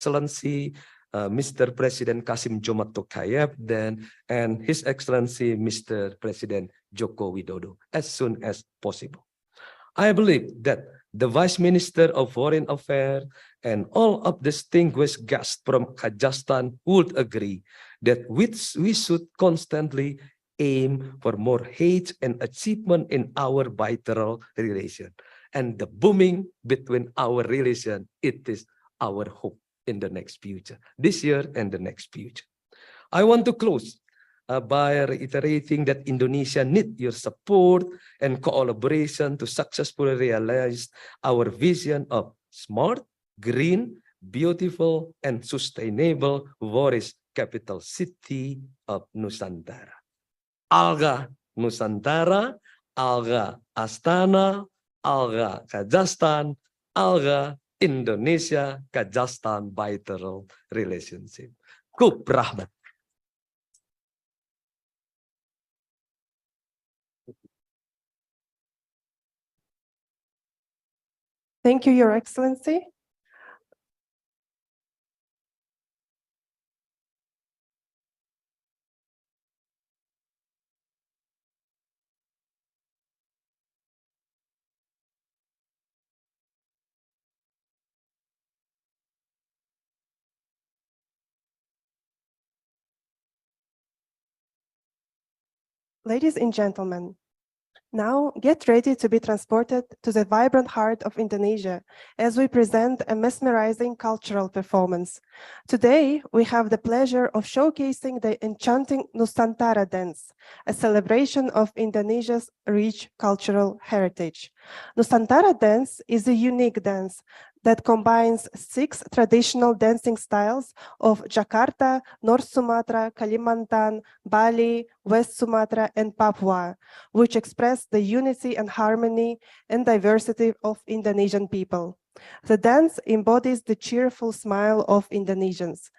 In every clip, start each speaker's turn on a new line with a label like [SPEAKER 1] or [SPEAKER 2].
[SPEAKER 1] Excellency Mr. President Kasim Jomart Tokayev and His Excellency Mr. President Joko Widodo as soon as possible. I believe that the Vice Minister of Foreign Affairs and all of distinguished guests from Kazakhstan would agree that we should constantly aim for more heights and achievement in our bilateral relation. And the booming between our relation, it is our hope in the next future, this year and the next future. I want to close by reiterating that Indonesia needs your support and collaboration to successfully realize our vision of smart, green, beautiful, and sustainable forest capital city of Nusantara. Alga Nusantara, Alga Astana, Alga Kazakhstan, Alga Indonesia Kazakhstan bilateral relationship. Kub rahmat.
[SPEAKER 2] Thank you, Your Excellency. Ladies and gentlemen, now get ready to be transported to the vibrant heart of Indonesia as we present a mesmerizing cultural performance. Today, we have the pleasure of showcasing the enchanting Nusantara dance, a celebration of Indonesia's rich cultural heritage. Nusantara dance is a unique dance that combines 6 traditional dancing styles of Jakarta, North Sumatra, Kalimantan, Bali, West Sumatra, and Papua, which express the unity and harmony and diversity of Indonesian people. The dance embodies the cheerful smile of Indonesians.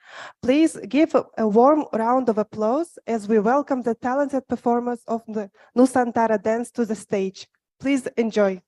[SPEAKER 2] Please give a warm round of applause as we welcome the talented performers of the Nusantara dance to the stage. Please enjoy.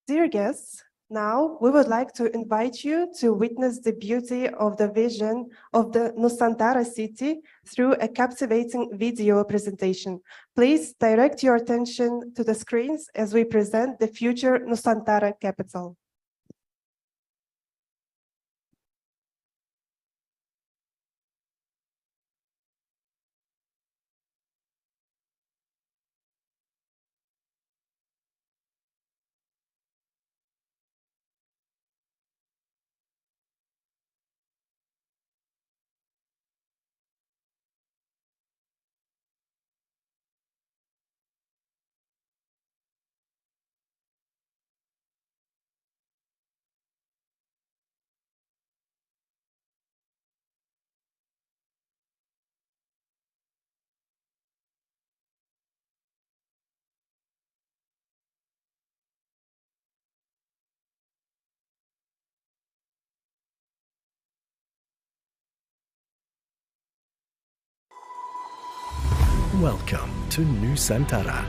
[SPEAKER 2] Dear guests, now we would like to invite you to witness the beauty of the vision of the Nusantara city through a captivating video presentation. Please direct your attention to the screens as we present the future Nusantara capital.
[SPEAKER 3] Welcome to Nusantara,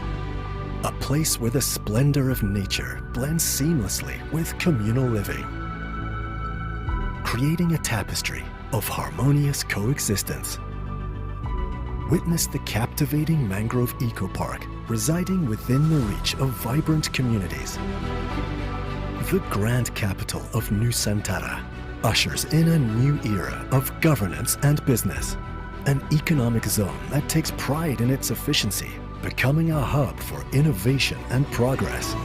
[SPEAKER 3] a place where the splendor of nature blends seamlessly with communal living, creating a tapestry of harmonious coexistence. Witness the captivating mangrove eco-park residing within the reach of vibrant communities. The grand capital of Nusantara ushers in a new era of governance and business. An economic zone that takes pride in its efficiency, becoming a hub for innovation and progress.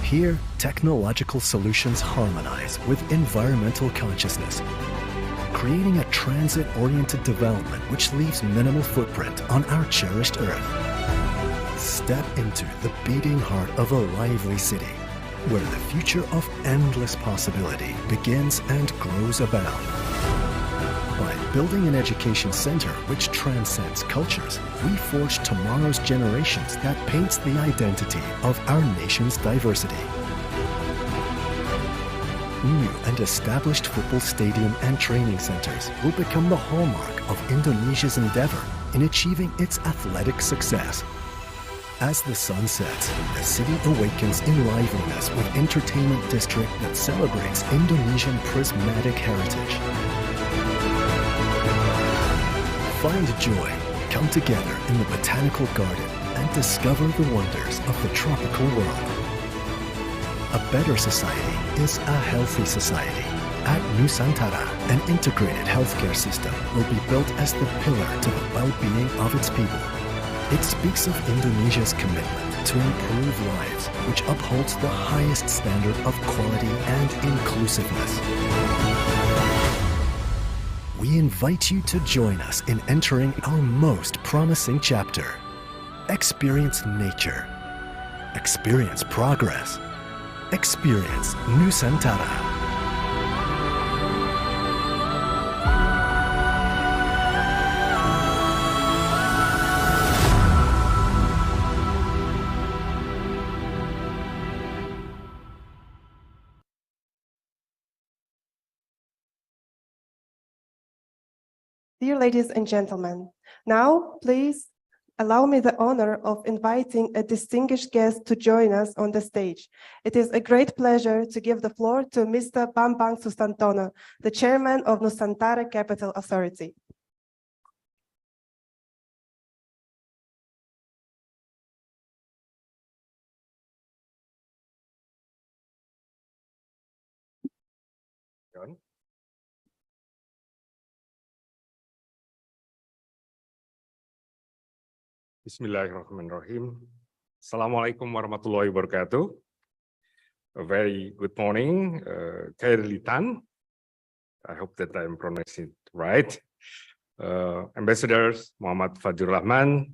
[SPEAKER 3] Here, technological solutions harmonize with environmental consciousness, creating a transit-oriented development which leaves minimal footprint on our cherished Earth. Step into the beating heart of a lively city, where the future of endless possibility begins and grows abound. By Building an education center which transcends cultures, we forge tomorrow's generations that paints the identity of our nation's diversity. New and established football stadium and training centers will become the hallmark of Indonesia's endeavor in achieving its athletic success. As the sun sets, the city awakens in liveliness with entertainment district that celebrates Indonesian prismatic heritage. Find joy, come together in the botanical garden and discover the wonders of the tropical world. A better society is a healthy society. At Nusantara, an integrated healthcare system will be built as the pillar to the well-being of its people. It speaks of Indonesia's commitment to improve lives, which upholds the highest standard of quality and inclusiveness. We invite you to join us in entering our most promising chapter. Experience nature. Experience progress. Experience Nusantara.
[SPEAKER 2] Dear ladies and gentlemen, now please allow me the honor of inviting a distinguished guest to join us on the stage. It is a great pleasure to give the floor to Mr. Bambang Sustantono, the chairman of Nusantara Capital Authority.
[SPEAKER 4] Bismillahirrahmanirrahim. Assalamualaikum warahmatullahi wabarakatuh. A very good morning, Liputan. I hope that I'm pronouncing it right. Ambassadors Muhammad Fajrul Rahman,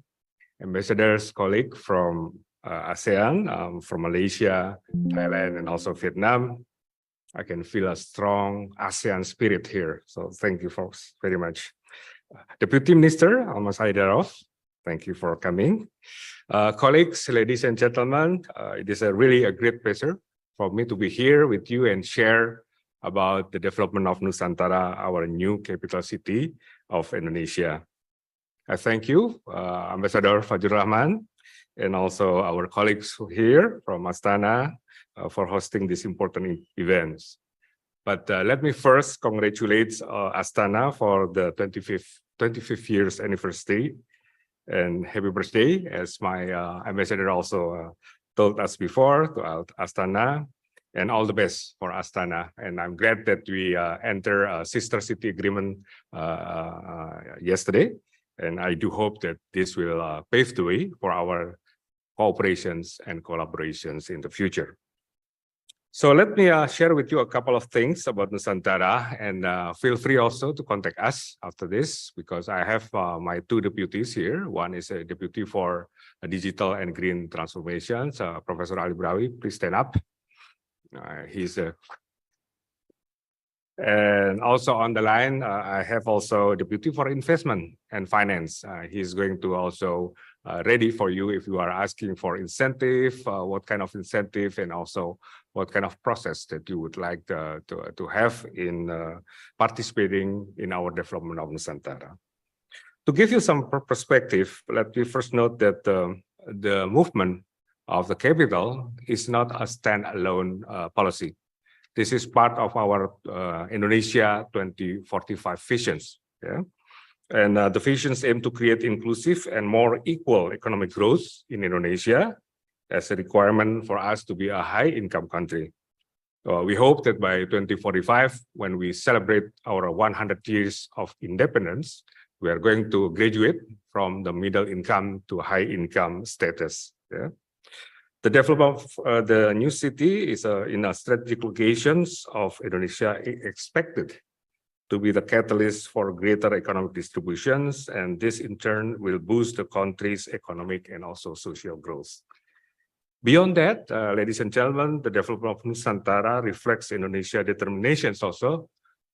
[SPEAKER 4] ambassadors, colleague from ASEAN, from Malaysia, Thailand, and also Vietnam. I can feel a strong ASEAN spirit here. So thank you folks very much. Deputy Minister Almas Haidarov, thank you for coming. Colleagues, ladies and gentlemen, it is really a great pleasure for me to be here with you and share about the development of Nusantara, our new capital city of Indonesia. I thank you, Ambassador Fajrul Rahman, and also our colleagues here from Astana for hosting these important events. But let me first congratulate Astana for the 25th years anniversary. And happy birthday, as my ambassador also told us before, to Astana, and all the best for Astana. And I'm glad that we enter a sister city agreement yesterday. And I do hope that this will pave the way for our cooperations and collaborations in the future. So let me share with you a couple of things about Nusantara, and feel free also to contact us after this, because I have my two deputies here. One is a deputy for digital and green transformations, Professor Ali Brawi. Please stand up. And also on the line, I have also deputy for investment and finance. He's going to also ready for you if you are asking for incentive, what kind of incentive, and also what kind of process that you would like to have in participating in our development of Nusantara. To give you some perspective, let me first note that the movement of the capital is not a standalone policy. This is part of our Indonesia 2045 visions. Yeah? And the visions aim to create inclusive and more equal economic growth in Indonesia as a requirement for us to be a high-income country. We hope that by 2045, when we celebrate our 100 years of independence, we are going to graduate from the middle income to high-income status. Yeah? The development of the new city is in a strategic locations of Indonesia expected to be the catalyst for greater economic distributions, and this in turn will boost the country's economic and also social growth. Beyond that, ladies and gentlemen, the development of Nusantara reflects Indonesia's determinations also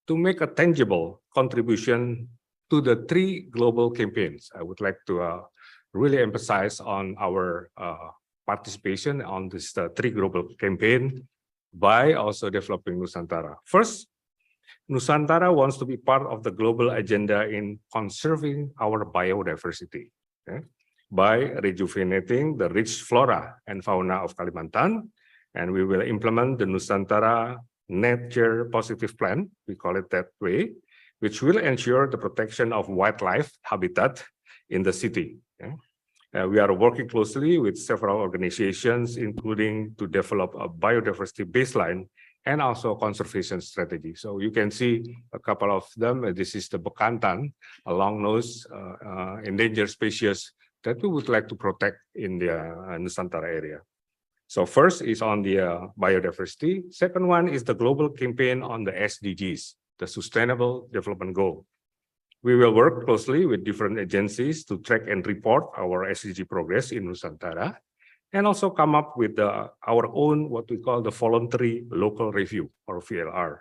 [SPEAKER 4] to make a tangible contribution to the 3 global campaigns. I would like to really emphasize on our participation on this 3 global campaign by also developing Nusantara. First, Nusantara wants to be part of the global agenda in conserving our biodiversity, okay, by rejuvenating the rich flora and fauna of Kalimantan, and we will implement the Nusantara Nature Positive Plan, we call it that way, which will ensure the protection of wildlife habitat in the city. Okay? We are working closely with several organizations, including to develop a biodiversity baseline and also conservation strategy. So you can see a couple of them. This is the Bekantan, a long-nosed endangered species that we would like to protect in the Nusantara area. So first is on the biodiversity. Second one is the global campaign on the SDGs, the Sustainable Development Goal. We will work closely with different agencies to track and report our SDG progress in Nusantara, and also come up with our own, what we call the voluntary local review, or VLR.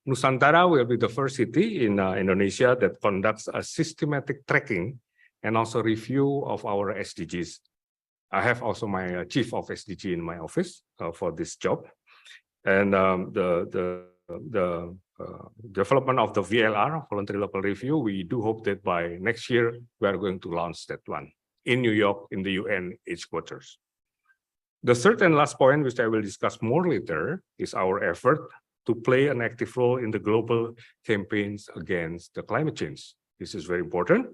[SPEAKER 4] Nusantara will be the first city in Indonesia that conducts a systematic tracking and also review of our SDGs. I have also my chief of SDG in my office for this job. And the development of the VLR, voluntary local review, we do hope that by next year, we are going to launch that one in New York, in the UN headquarters. The third and last point, which I will discuss more later, is our effort to play an active role in the global campaigns against the climate change. This is very important,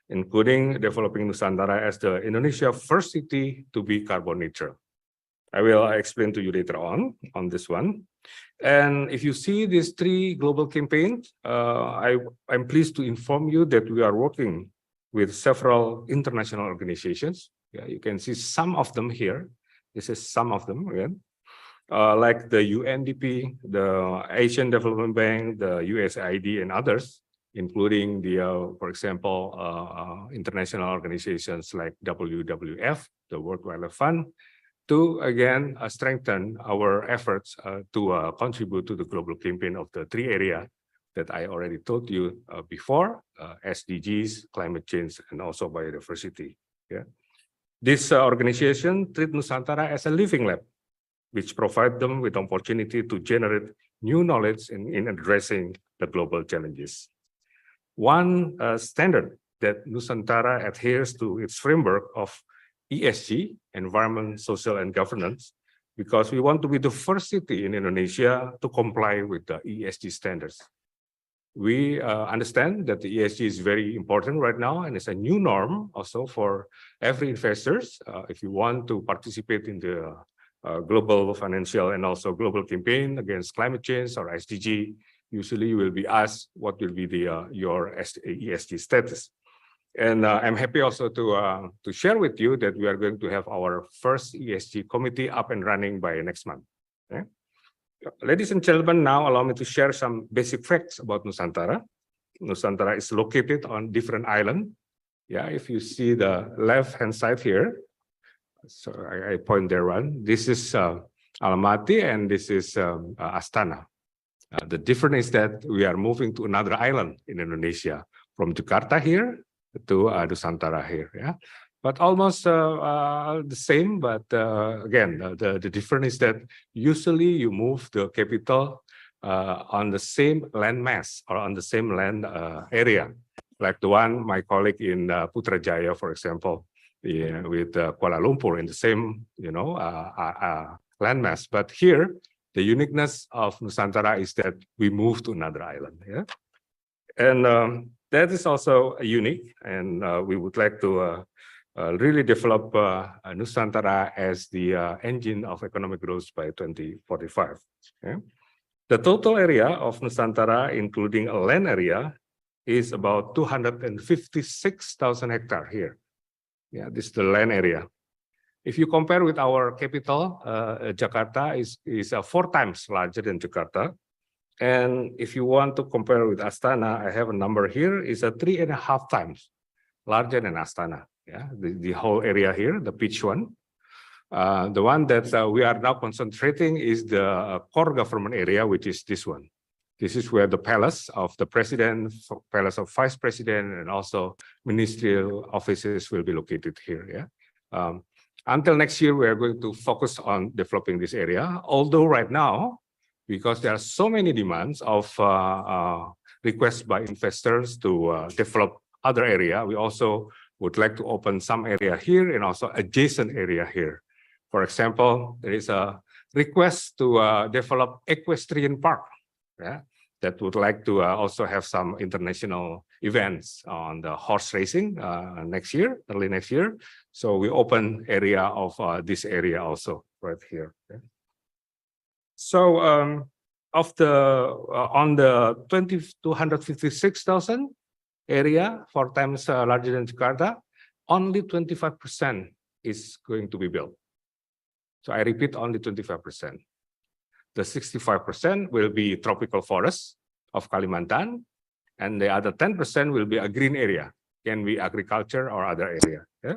[SPEAKER 4] including developing Nusantara as the Indonesia first city to be carbon neutral. I will explain to you later on this one. And if you see these 3 global campaigns, I'm pleased to inform you that we are working with several international organizations. Yeah, you can see some of them here. This is some of them, again, like the UNDP, the Asian Development Bank, the USAID, and others, including the, for example, international organizations like WWF, the World Wildlife Fund, to again strengthen our efforts to contribute to the global campaign of the 3 areas that I already told you before, SDGs, climate change, and also biodiversity. Yeah. This organization treats Nusantara as a living lab, which provides them with opportunity to generate new knowledge in addressing the global challenges. One standard that Nusantara adheres to its framework of ESG, environment, social, and governance, because we want to be the first city in Indonesia to comply with the ESG standards. We understand that the ESG is very important right now, and it's a new norm also for every investors. If you want to participate in the global financial and also global campaign against climate change or SDG, usually you will be asked what will be your ESG status. And I'm happy also to share with you that we are going to have our first ESG committee up and running by next month. Okay? Ladies and gentlemen, now allow me to share some basic facts about Nusantara. Nusantara is located on different islands. Yeah, if you see the left-hand side here, so I point there one. This is Almaty and this is Astana. The difference is that we are moving to another island in Indonesia, from Jakarta here to Nusantara here. Yeah, but almost the same. But again, the difference is that usually you move the capital on the same land mass or on the same land area, like the one my colleague in Putrajaya, for example, with Kuala Lumpur in the same landmass. But here, the uniqueness of Nusantara is that we move to another island. Yeah, and that is also unique, and we would like to really develop Nusantara as the engine of economic growth by 2045. Okay? The total area of Nusantara, including a land area, is about 256,000 hectares here. Yeah, this is the land area. If you compare with our capital, Jakarta is 4 times larger than Jakarta. And if you want to compare with Astana, I have a number here, is 3.5 times larger than Astana. Yeah, the whole area here, the pitch one. The one that we are now concentrating is the core government area, which is this one. This is where the palace of the president, palace of vice president, and also ministerial offices will be located here. Yeah. Until next year, we are going to focus on developing this area. Although right now, because there are so many demands of requests by investors to develop other area, we also would like to open some area here and also adjacent area here. For example, there is a request to develop equestrian park. Yeah, that would like to also have some international events on the horse racing next year, early next year. So we open area of this area also right here. Okay. So of the on the 256,000 area, 4 times larger than Jakarta, only 25% is going to be built. So I repeat, only 25%. The 65% will be tropical forest of Kalimantan, and the other 10% will be a green area, can be agriculture or other area. Yeah?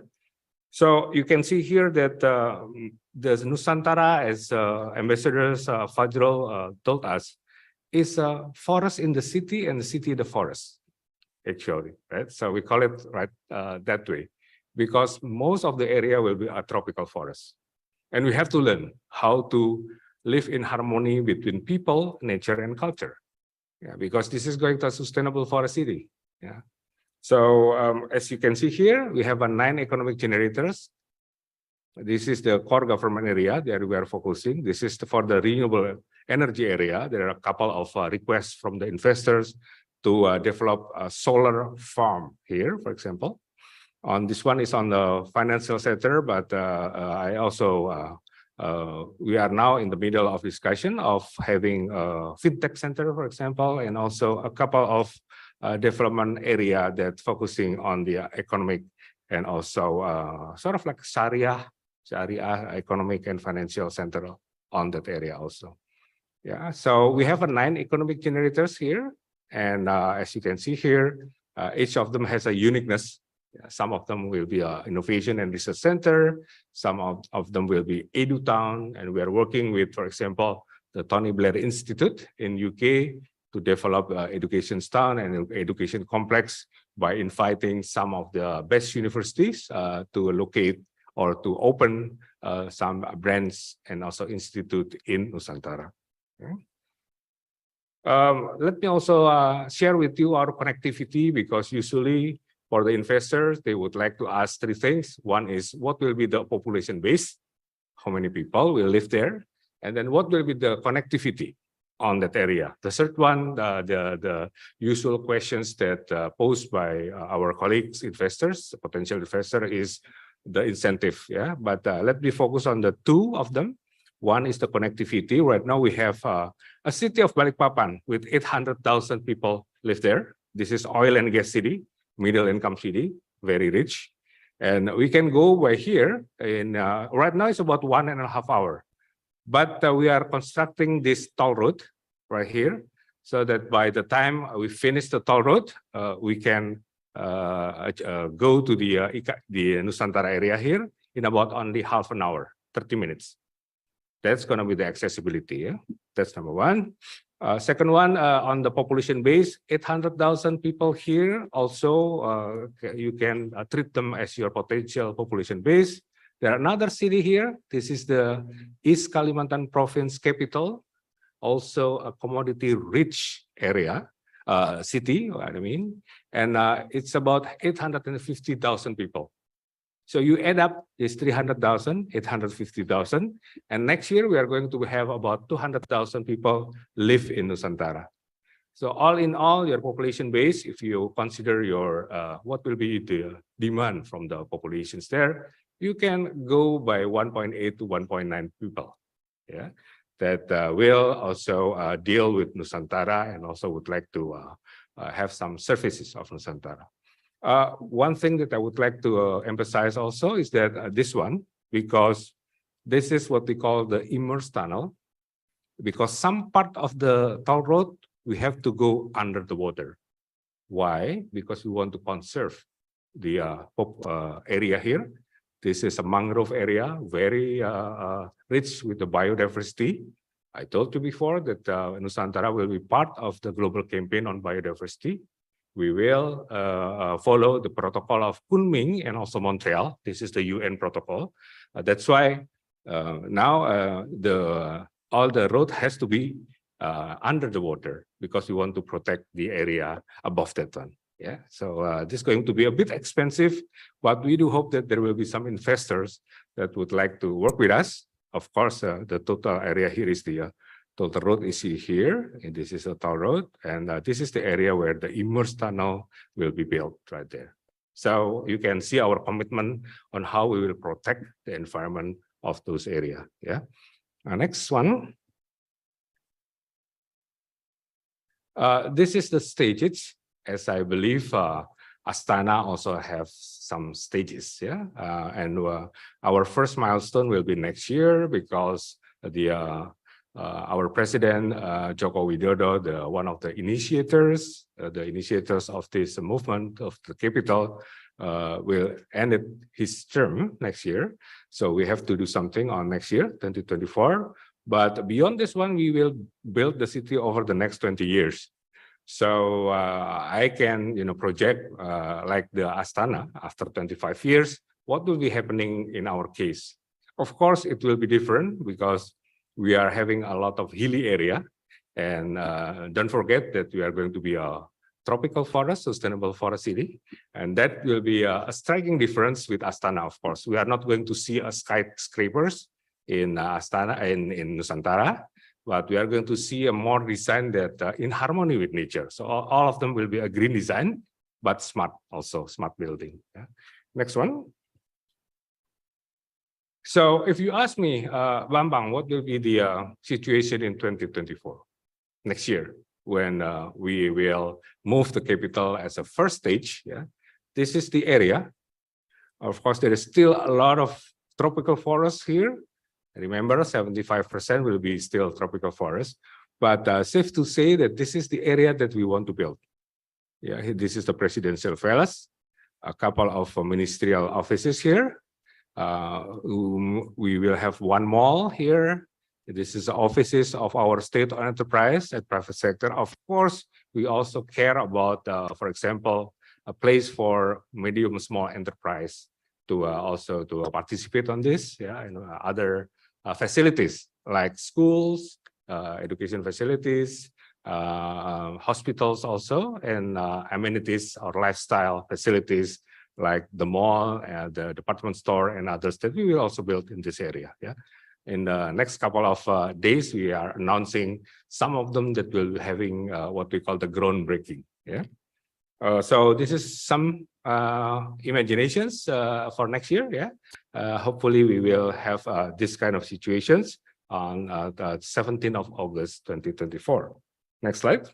[SPEAKER 4] So you can see here that the Nusantara, as ambassadors Fajrul told us, is a forest in the city and the city in the forest, actually, right? So we call it right that way, because most of the area will be a tropical forest. And we have to learn how to live in harmony between people, nature, and culture. Yeah, because this is going to a sustainable forest city. Yeah. So as you can see here, we have 9 economic generators. This is the core government area that we are focusing. This is for the renewable energy area. There are a couple of requests from the investors to develop a solar farm here, for example. On this one is on the financial sector, but I also we are now in the middle of discussion of having a fintech center, for example, and also a couple of development area that focusing on the economic and also sort of like Sharia economic and financial center on that area also. Yeah, so we have 9 economic generators here, and as you can see here, each of them has a uniqueness. Some of them will be an innovation and research center. Some of them will be EduTown, and we are working with, for example, the Tony Blair Institute in UK to develop education town and education complex by inviting some of the best universities to locate or to open some branch and also institute in Nusantara. Okay. Let me also share with you our connectivity, because usually for the investors, they would like to ask 3 things. One is, what will be the population base? How many people will live there? And then what will be the connectivity on that area? The third one, the usual questions that posed by our colleagues, investors, potential investor, is the incentive. Yeah, but let me focus on the 2 of them. One is the connectivity. Right now we have a city of Balikpapan with 800,000 people live there. This is oil and gas city, middle income city, very rich. And we can go by here in, right now it's about 1.5 hours. But we are constructing this toll road right here, so that by the time we finish the toll road, we can go to the Nusantara area here in about only half an hour, 30 minutes. That's going to be the accessibility. Yeah? That's number 1. Second one, on the population base, 800,000 people here. Also, you can treat them as your potential population base. There are another city here. This is the East Kalimantan Province capital, also a commodity-rich area, city, I mean, and it's about 850,000 people. So you add up this 300,000, 850,000, and next year we are going to have about 200,000 people live in Nusantara. So all in all, your population base, if you consider your what will be the demand from the populations there, you can go by 1.8 to 1.9 people. Yeah, that will also deal with Nusantara and also would like to have some services of Nusantara. One thing that I would like to emphasize also is that this one, because this is what we call the immersed tunnel, because some part of the toll road, we have to go under the water. Why? Because we want to conserve the area here. This is a mangrove area, very rich with the biodiversity. I told you before that Nusantara will be part of the global campaign on biodiversity. We will follow the protocol of Kunming and also Montreal. This is the UN protocol. That's why now all the road has to be under the water because we want to protect the area above that one. Yeah, so this is going to be a bit expensive, but we do hope that there will be some investors that would like to work with us. Of course, the total area here is the total road is here, and this is a toll road, and this is the area where the immersed tunnel will be built right there. So you can see our commitment on how we will protect the environment of those areas. Yeah. Next one. This is the stages, as I believe Astana also have some stages. Yeah, and our first milestone will be next year because our president Joko Widodo, one of the initiators of this movement of the capital, will end his term next year. So we have to do something on next year, 2024. But beyond this one, we will build the city over the next 20 years. So I can, project like the Astana after 25 years, what will be happening in our case? Of course, it will be different because we are having a lot of hilly area. And don't forget that we are going to be a tropical forest, sustainable forest city. And that will be a striking difference with Astana, of course. We are not going to see skyscrapers in Astana, in Nusantara, but we are going to see a more design that in harmony with nature. So all of them will be a green design, but smart also, smart building. Yeah. Next one. So if you ask me, Bambang, what will be the situation in 2024, next year, when we will move the capital as a first stage? Yeah, this is the area. Of course, there is still a lot of tropical forests here. Remember, 75% will be still tropical forest, but safe to say that this is the area that we want to build. Yeah, this is the presidential palace, a couple of ministerial offices here. We will have one mall here. This is the offices of our state-owned enterprise and private sector. Of course, we also care about, for example, a place for medium small enterprise to also to participate on this. Yeah, and other facilities like schools, education facilities, hospitals also, and amenities or lifestyle facilities like the mall, the department store, and others that we will also build in this area. Yeah, in the next couple of days, we are announcing some of them that will be having what we call the groundbreaking. Yeah, so this is some imaginations for next year. Yeah, hopefully we will have this kind of situations on the 17th of August 2024. Next slide.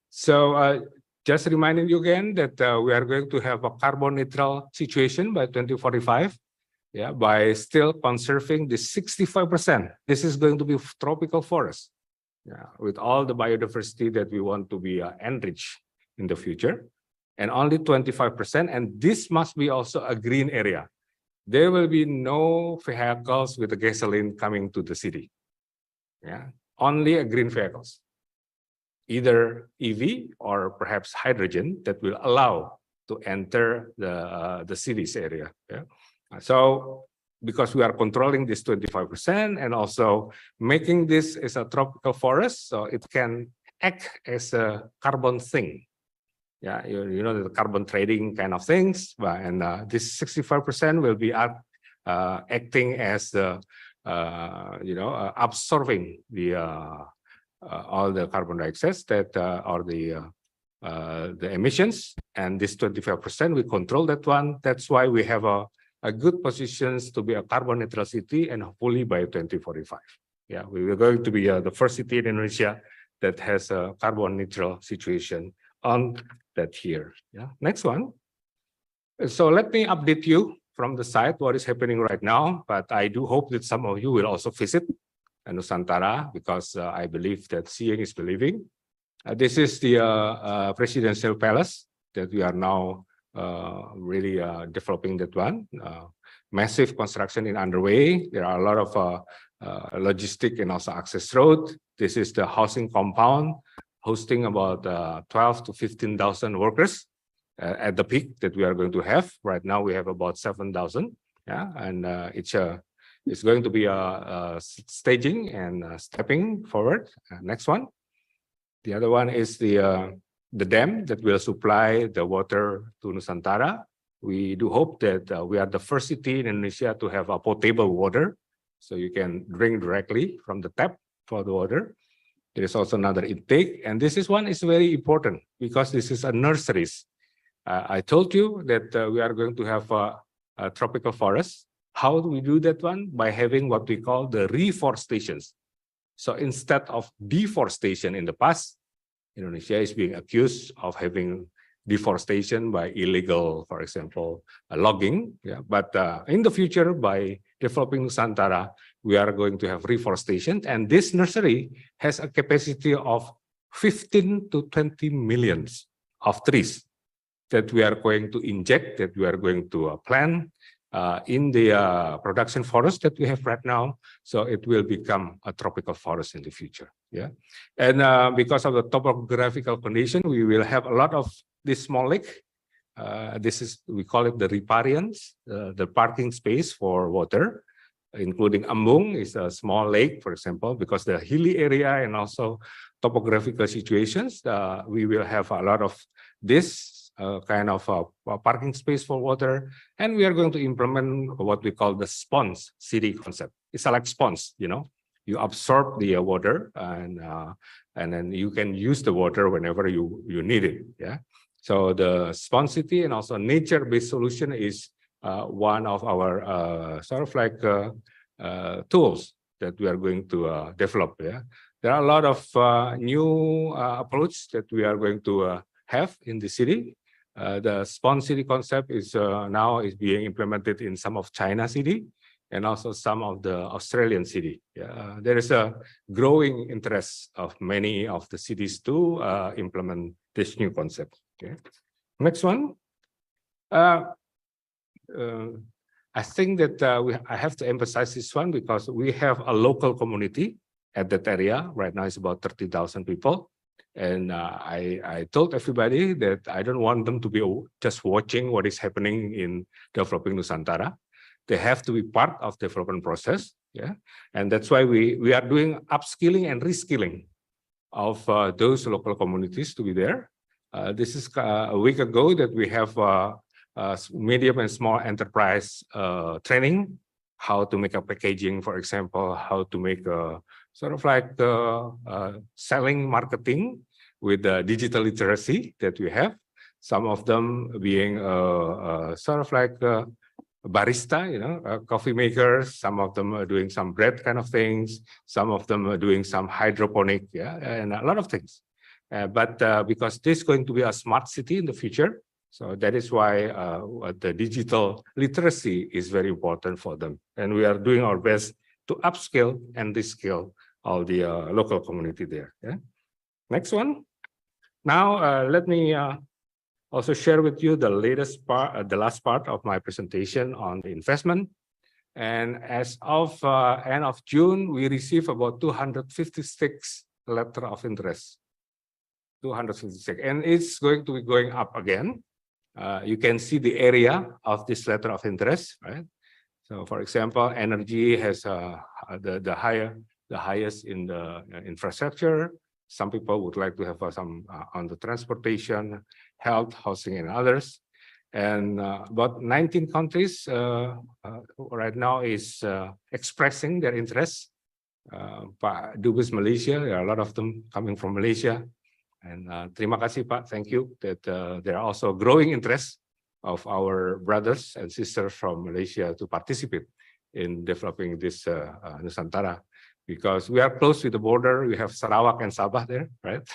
[SPEAKER 4] So just reminding you again that we are going to have a carbon neutral situation by 2045. Yeah, by still conserving the 65%. This is going to be tropical forest. Yeah, with all the biodiversity that we want to be enriched in the future, and only 25%. And this must be also a green area. There will be no vehicles with the gasoline coming to the city. Yeah, only a green vehicles, either EV or perhaps hydrogen that will allow to enter the city's area. Yeah, so because we are controlling this 25% and also making this as a tropical forest, so it can act as a carbon sink. Yeah, you know the carbon trading kind of things, and this 65% will be acting as the absorbing the all the carbon dioxide that or the emissions, and this 25% we control that one. That's why we have a good positions to be a carbon neutral city, and hopefully by 2045. Yeah, we are going to be the first city in Indonesia that has a carbon neutral situation on that year. Yeah, next one. So let me update you from the site what is happening right now, but I do hope that some of you will also visit Nusantara because I believe that seeing is believing. This is the presidential palace that we are now really developing that one. Massive construction in underway. There are a lot of logistic and also access road. This is the housing compound, hosting about 12 to 15,000 workers at the peak that we are going to have. Right now we have about 7,000. Yeah, and it's going to be a staging and stepping forward. Next one. The other one is the dam that will supply the water to Nusantara. We do hope that we are the first city in Indonesia to have a potable water, so you can drink directly from the tap for the water. There is also another intake, and this one is very important because this is a nurseries. I told you that we are going to have a tropical forest. How do we do that one? By having what we call the reforestations. So instead of deforestation in the past, Indonesia is being accused of having deforestation by illegal, for example, logging. Yeah, but in the future, by developing Nusantara, we are going to have reforestation, and this nursery has a capacity of 15 to 20 millions of trees that we are going to inject, that we are going to plant in the production forest that we have right now, so it will become a tropical forest in the future. Yeah, and because of the topographical condition, we will have a lot of this small lake. We call it the riparians, the parking space for water, including Ambung is a small lake, for example, because the hilly area and also topographical situations, we will have a lot of this kind of parking space for water, and we are going to implement what we call the sponge city concept. It's like sponge, you know, you absorb the water, and then you can use the water whenever you need it. Yeah, so the sponge city and also nature-based solution is one of our sort of like tools that we are going to develop. Yeah, there are a lot of new approach that we are going to have in the city. The sponge city concept is now being implemented in some of China city and also some of the Australian city. Yeah, there is a growing interest of many of the cities to implement this new concept. Okay, next one. I think that I have to emphasize this one because we have a local community at that area. Right now it's about 30,000 people. And I told everybody that I don't want them to be just watching what is happening in developing Nusantara. They have to be part of the development process. Yeah, and that's why we are doing upskilling and reskilling of those local communities to be there. This is a week ago that we have medium and small enterprise training, how to make a packaging, for example, how to make a sort of like selling marketing with the digital literacy that we have. Some of them being sort of like barista, you know, coffee makers. Some of them are doing some bread kind of things. Some of them are doing some hydroponic, yeah, and a lot of things. But because this is going to be a smart city in the future, so that is why the digital literacy is very important for them. And we are doing our best to upskill and reskill all the local community there. Yeah. Next one. Now, let me also share with you the latest part, the last part of my presentation on the investment. And as of end of June, we received about 256 letter of interest. 256, and it's going to be going up again. You can see the area of this letter of interest, right? So, for example, energy has the highest in the infrastructure. Some people would like to have some on the transportation, health, housing, and others. And about 19 countries right now is expressing their interest. Pak Dubes Malaysia, there are a lot of them coming from Malaysia. And terima kasih, Pak. Thank you that there are also growing interest of our brothers and sisters from Malaysia to participate in developing this Nusantara, because we are close with the border. We have Sarawak and Sabah there, right?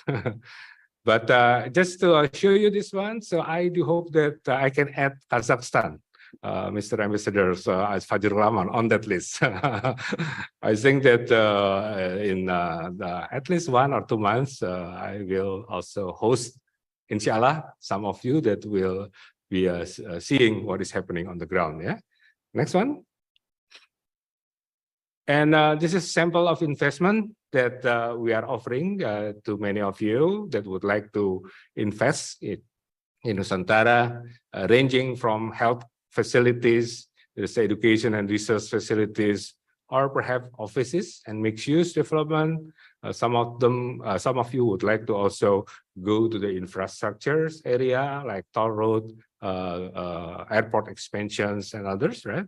[SPEAKER 4] But just to show you this one, so I do hope that I can add Kazakhstan, Mr. Ambassador, as Fajrul Rahman on that list. I think that in at least 1 or 2 months, I will also host, inshallah, some of you that will be seeing what is happening on the ground. Yeah. Next one. And this is a sample of investment that we are offering to many of you that would like to invest in Nusantara, ranging from health facilities, there's education and research facilities, or perhaps offices and mixed-use development. Some of you would like to also go to the infrastructures area like toll road, airport expansions, and others, right?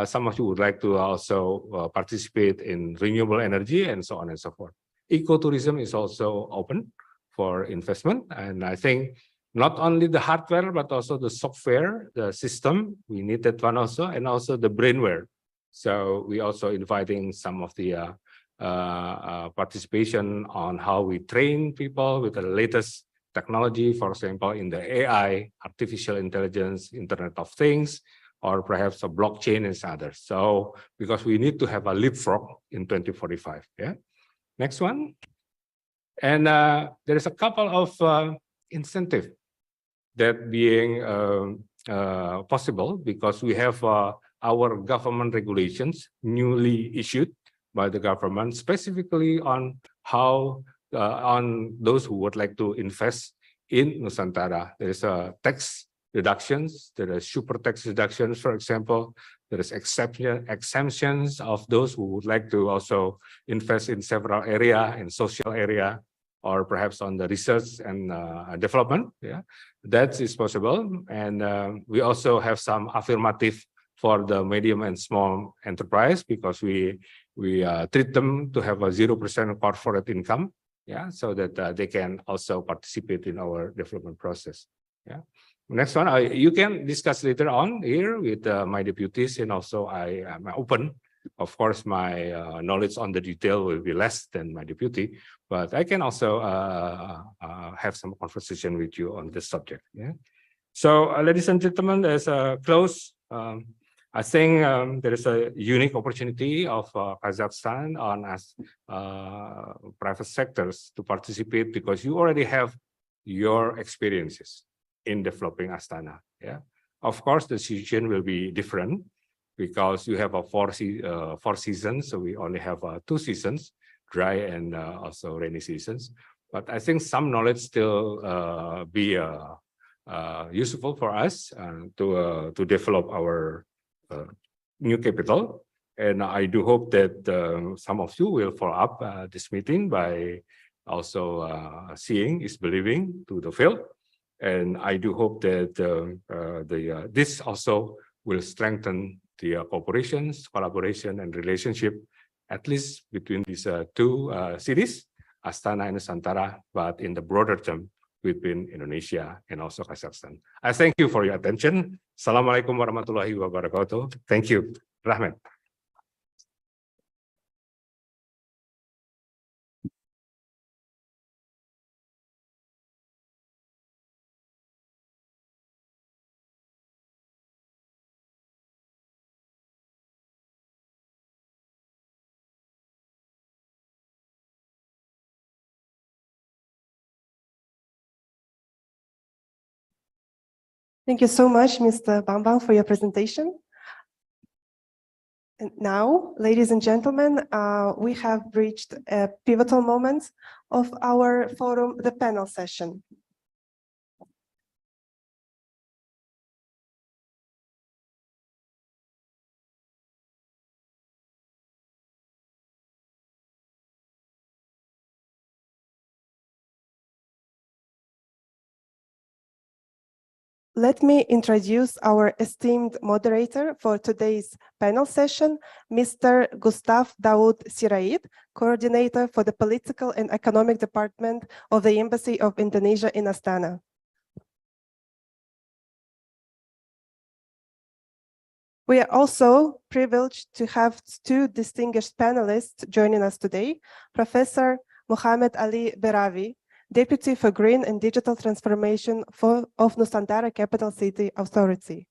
[SPEAKER 4] Some of you would like to also participate in renewable energy and so on and so forth. Ecotourism is also open for investment, and I think not only the hardware but also the software, the system, we need that one also, and also the brainware. So we also inviting some of the participation on how we train people with the latest technology, for example, in the AI, artificial intelligence, Internet of Things, or perhaps a blockchain and others. So because we need to have a leapfrog in 2045. Yeah. Next one. And there is a couple of incentives that being possible because we have our government regulations newly issued by the government specifically on how on those who would like to invest in Nusantara. There is a tax reductions, there is super tax reductions, for example. There is exemptions of those who would like to also invest in several area, in social area, or perhaps on the research and development. Yeah, that is possible. And we also have some affirmative for the medium and small enterprise because we treat them to have a 0% corporate income. Yeah, so that they can also participate in our development process. Yeah. Next one, you can discuss later on here with my deputies, and also I am open. Of course, my knowledge on the detail will be less than my deputy, but I can also have some conversation with you on this subject. Yeah. So, ladies and gentlemen, as a close, I think there is a unique opportunity of Kazakhstan on as private sectors to participate because you already have your experiences in developing Astana. Yeah, of course, the situation will be different because you have a four seasons, so we only have 2 seasons, dry and also rainy seasons. But I think some knowledge still be useful for us to develop our new capital. And I do hope that some of you will follow up this meeting by also seeing is believing to the field. And I do hope that this also will strengthen the cooperations, collaboration, and relationship, at least between these 2 cities, Astana and Nusantara, but in the broader term between Indonesia and also Kazakhstan. I thank you for your attention. Assalamualaikum warahmatullahi wabarakatuh. Thank you. Rahmat.
[SPEAKER 2] Thank you so much, Mr. Bambang, for your presentation. And now, ladies and gentlemen, we have reached a pivotal moment of our forum, the panel session. Let me introduce our esteemed moderator for today's panel session, Mr. Gustav Daud Sirait, Coordinator for the Political and Economic Department of the Embassy of Indonesia in Astana. We are also privileged to have 2 distinguished panelists joining us today, Professor Muhammad Ali Berawi, Deputy for Green and Digital Transformation of Nusantara Capital City Authority.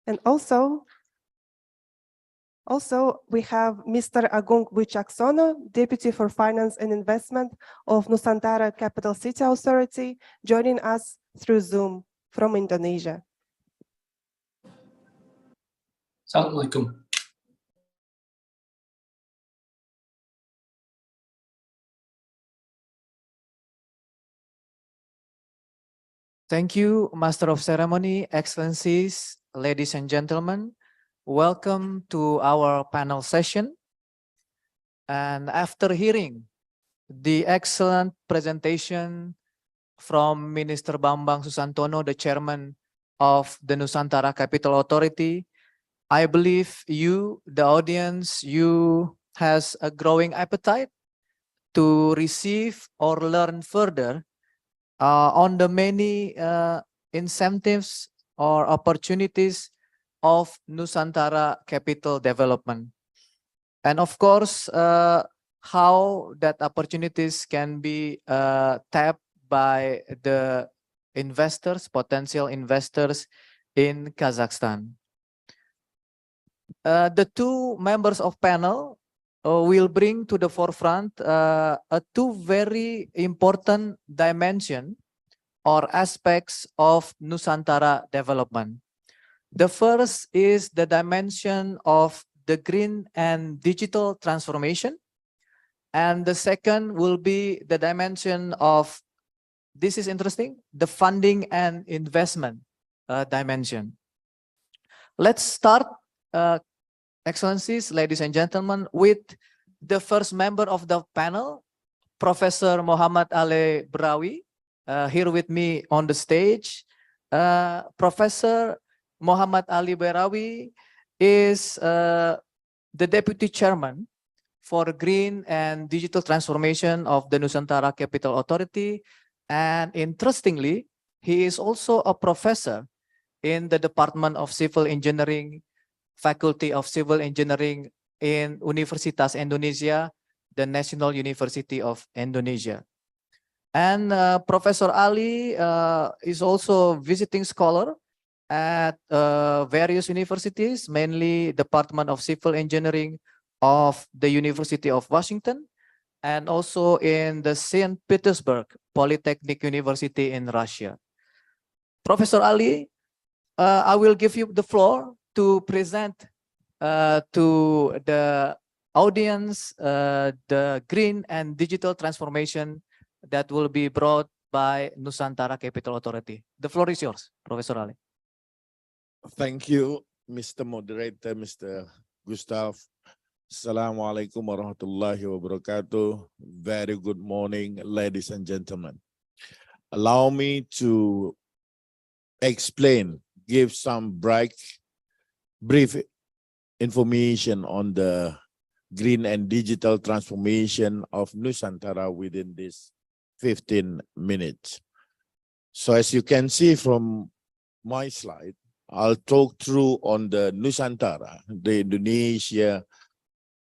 [SPEAKER 2] And also we have Mr. Agung Wicaksono, Deputy for Finance and Investment of Nusantara Capital City Authority, joining us through Zoom. from Indonesia.
[SPEAKER 5] Assalamualaikum.
[SPEAKER 6] Thank you, Master of Ceremony, Excellencies, ladies and gentlemen. Welcome to our panel session. And after hearing the excellent presentation from Minister Bambang Susantono, the Chairman of the Nusantara Capital Authority, I believe you, the audience, you has a growing appetite to receive or learn further on the many incentives or opportunities of Nusantara capital development. And of course, how that opportunities can be tapped by the investors, potential investors in Kazakhstan. The two members of panel will bring to the forefront two very important dimension or aspects of Nusantara development. The first is the dimension of the green and digital transformation. And the second will be the dimension of, this is interesting, the funding and investment dimension. Let's start, Excellencies, ladies and gentlemen, with the first member of the panel, Professor Muhammad Ali Brawi, here with me on the stage. Professor Muhammad Ali Brawi is the Deputy Chairman for Green and Digital Transformation of the Nusantara Capital Authority. And interestingly, he is also a professor in the Department of Civil Engineering, Faculty of Civil Engineering in Universitas Indonesia, the National University of Indonesia. And Professor Ali is also visiting scholar at various universities, mainly Department of Civil Engineering of the University of Washington, and also in the St. Petersburg Polytechnic University in Russia. Professor Ali, I will give you the floor to present to the audience the green and digital transformation that will be brought by Nusantara Capital Authority. The floor is yours, Professor Ali.
[SPEAKER 7] Thank you, Mr. Moderator, Mr. Gustav. Assalamualaikum warahmatullahi wabarakatuh. Very good morning, ladies and gentlemen. Allow me to explain, give some brief information on the green and digital transformation of Nusantara within this 15 minutes. So as you can see from my slide, I'll talk through on the Nusantara, the Indonesia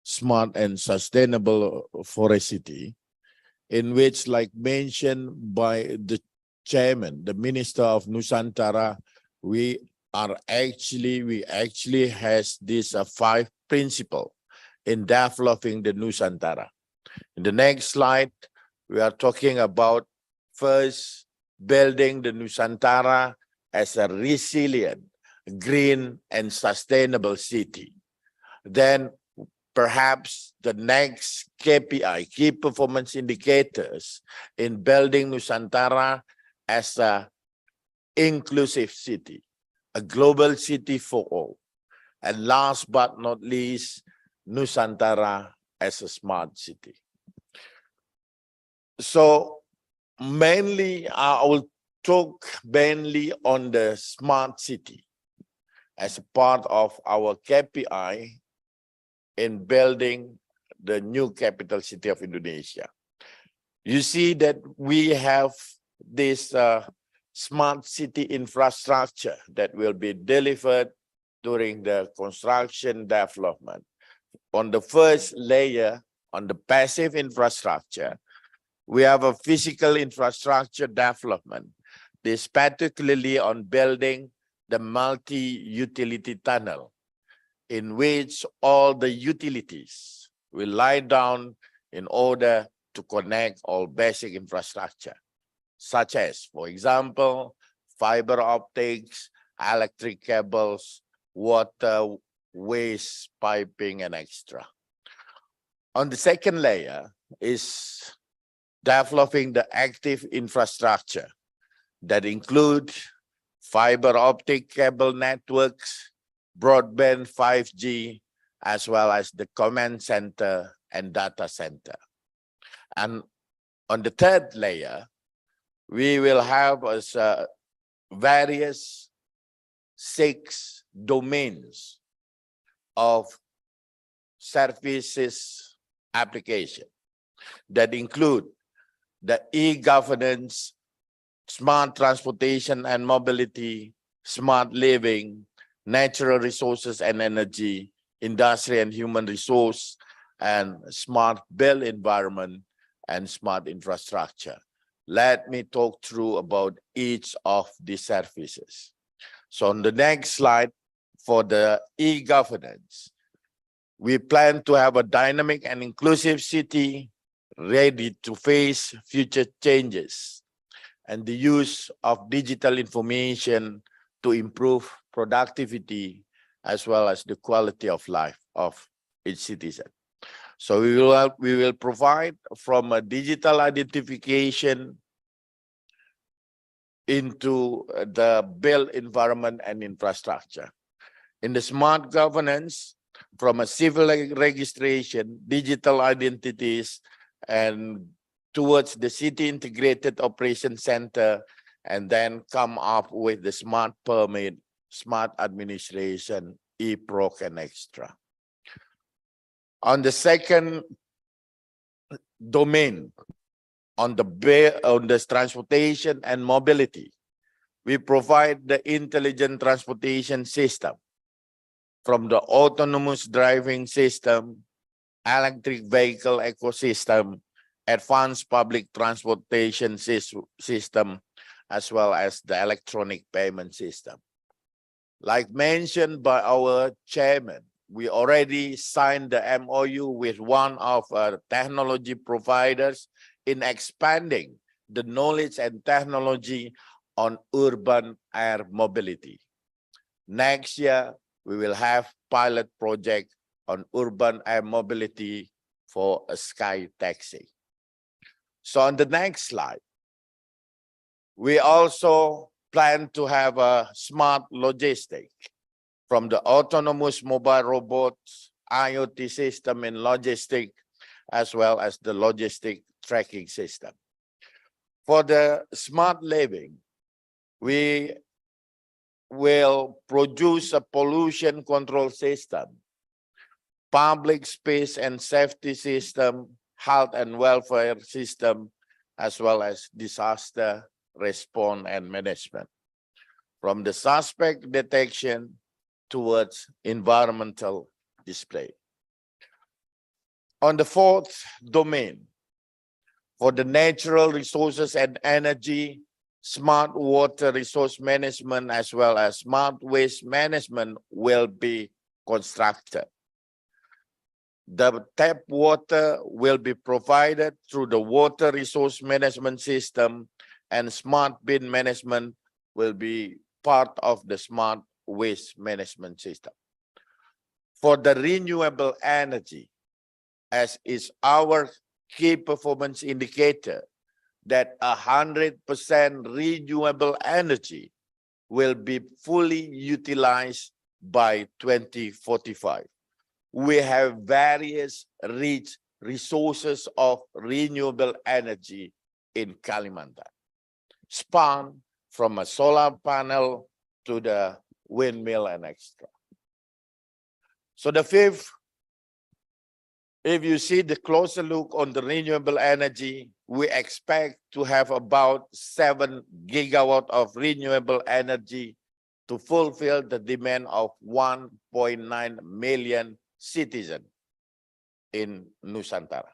[SPEAKER 7] Smart and Sustainable Forest City, in which, like mentioned by the chairman, the Minister of Nusantara, we actually has this 5 principles in developing the Nusantara. In the next slide, we are talking about first building the Nusantara as a resilient, green and sustainable city. Then perhaps the next KPI, key performance indicators, in building Nusantara as a inclusive city, a global city for all. And last but not least, Nusantara as a smart city. So mainly, I will talk mainly on the smart city as a part of our KPI in building the new capital city of Indonesia. You see that we have this smart city infrastructure that will be delivered during the construction development. On the first layer, on the passive infrastructure, we have a physical infrastructure development. This particularly on building the multi-utility tunnel, in which all the utilities will lie down in order to connect all basic infrastructure, such as, for example, fiber optics, electric cables, water, waste, piping, and extra. On the second layer is developing the active infrastructure that include fiber optic cable networks, broadband 5G, as well as the command center and data center. And on the third layer, we will have various 6 domains of services application that include the e-governance, smart transportation and mobility, smart living, natural resources and energy, industry and human resource, and smart built environment and smart infrastructure. Let me talk through about each of these services. So on the next slide, for the e-governance, we plan to have a dynamic and inclusive city ready to face future changes and the use of digital information to improve productivity as well as the quality of life of each citizen. So we will provide from a digital identification into the built environment and infrastructure. In the smart governance, from a civil registration, digital identities, and towards the city integrated operation center, and then come up with the smart permit, smart administration, e-proc, and extra. On the second domain, on the transportation and mobility, we provide the intelligent transportation system from the autonomous driving system, electric vehicle ecosystem, advanced public transportation system, as well as the electronic payment system. Like mentioned by our chairman, we already signed the MOU with one of our technology providers in expanding the knowledge and technology on urban air mobility. Next year, we will have pilot project on urban air mobility for a sky taxi. So on the next slide, we also plan to have a smart logistic from the autonomous mobile robots, IoT system in logistic, as well as the logistic tracking system. For the smart living, we will produce a pollution control system, public space and safety system, health and welfare system, as well as disaster response and management. From the suspect detection towards environmental display. On the fourth domain, for the natural resources and energy, smart water resource management, as well as smart waste management will be constructed. The tap water will be provided through the water resource management system, and smart bin management will be part of the smart waste management system. For the renewable energy, as is our key performance indicator, that 100% renewable energy will be fully utilized by 2045. We have various rich resources of renewable energy in Kalimantan, span from a solar panel to the windmill and extra. So the fifth, if you see the closer look on the renewable energy, we expect to have about 7 gigawatts of renewable energy to fulfill the demand of 1.9 million citizens in Nusantara.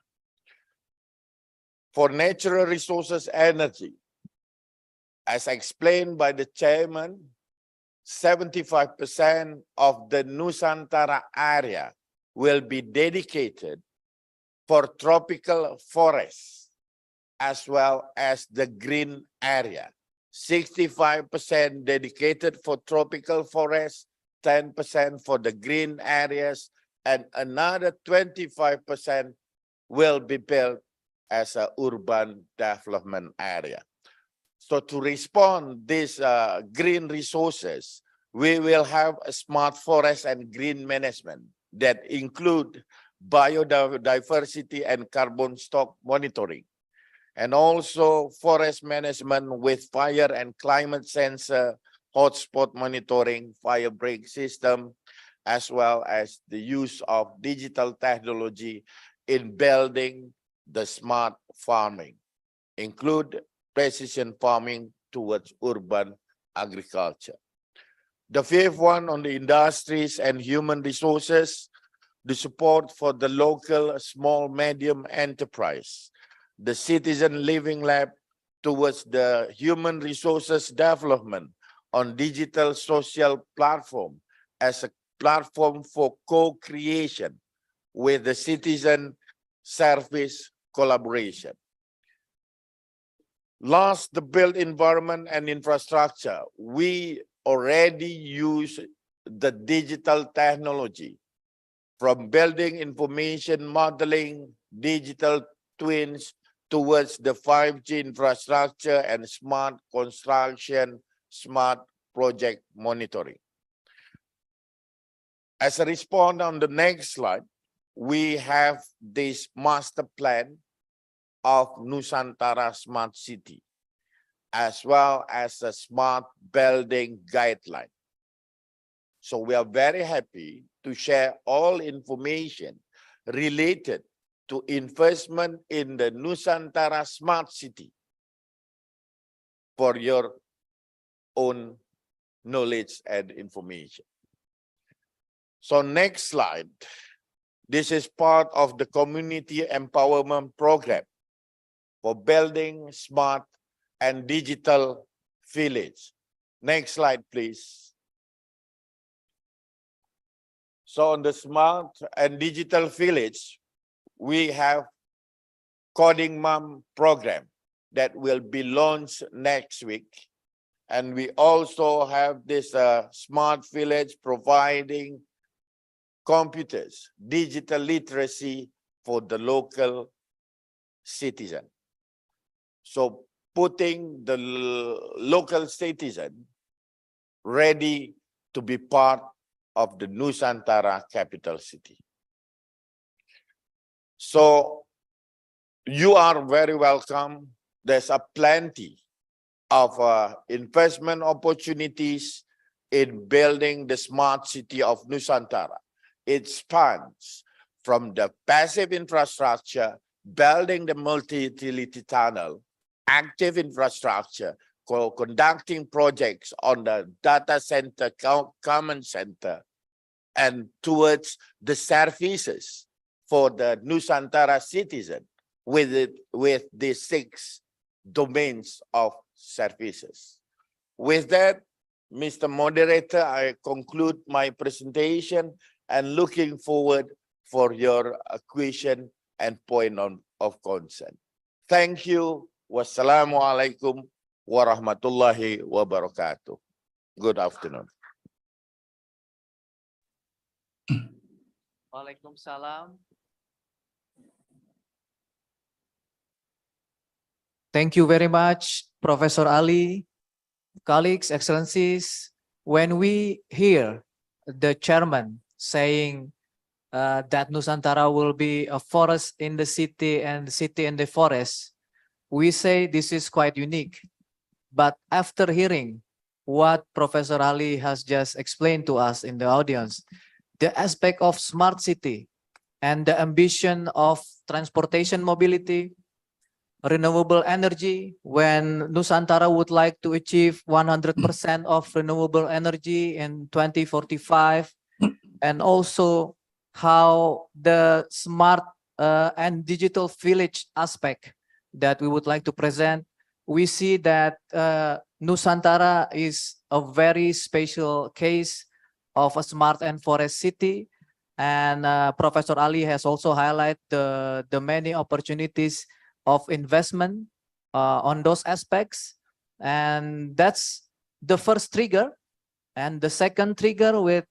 [SPEAKER 7] For natural resources energy, as explained by the chairman, 75% of the Nusantara area will be dedicated for tropical forests as well as the green area, 65% dedicated for tropical forests, 10% for the green areas, and another 25% will be built as an urban development area. So to respond these green resources, we will have a smart forest and green management that include biodiversity and carbon stock monitoring, and also forest management with fire and climate sensor, hotspot monitoring, fire break system, as well as the use of digital technology in building the smart farming, include precision farming towards urban agriculture. The fifth one on the industries and human resources, the support for the local small medium enterprise, the citizen living lab towards the human resources development on digital social platform as a platform for co-creation with the citizen service collaboration. Last, the built environment and infrastructure. We already use the digital technology from building information modeling, digital twins towards the 5G infrastructure and smart construction, smart project monitoring. As a response on the next slide, we have this master plan of Nusantara Smart City, as well as a smart building guideline. So we are very happy to share all information related to investment in the Nusantara Smart City for your own knowledge and information. So next slide. This is part of the community empowerment program for building smart and digital village. Next slide, please. So on the smart and digital village, we have Coding Mom program that will be launched next week. And we also have this smart village providing computers, digital literacy for the local citizen. So putting the local citizen ready to be part of the Nusantara capital city. So you are very welcome. There's a plenty of investment opportunities in building the smart city of Nusantara. It spans from the passive infrastructure, building the multi-utility tunnel, active infrastructure, conducting projects on the data center, common center, and towards the services for the Nusantara citizen with the 6 domains of services. With that, Mr. Moderator, I conclude my presentation and looking forward for your question and point of concern. Thank you. Wassalamualaikum warahmatullahi wabarakatuh. Good afternoon.
[SPEAKER 6] Waalaikumsalam. Thank you very much, Professor Ali, colleagues, excellencies. When we hear the chairman saying that Nusantara will be a forest in the city and the city in the forest, we say this is quite unique. But after hearing what Professor Ali has just explained to us in the audience, the aspect of smart city and the ambition of transportation mobility, renewable energy, when Nusantara would like to achieve 100% of renewable energy in 2045, and also how the smart and digital village aspect that we would like to present, we see that Nusantara is a very special case of a smart and forest city. And Professor Ali has also highlighted the many opportunities of investment on those aspects. And that's the first trigger. And the second trigger, with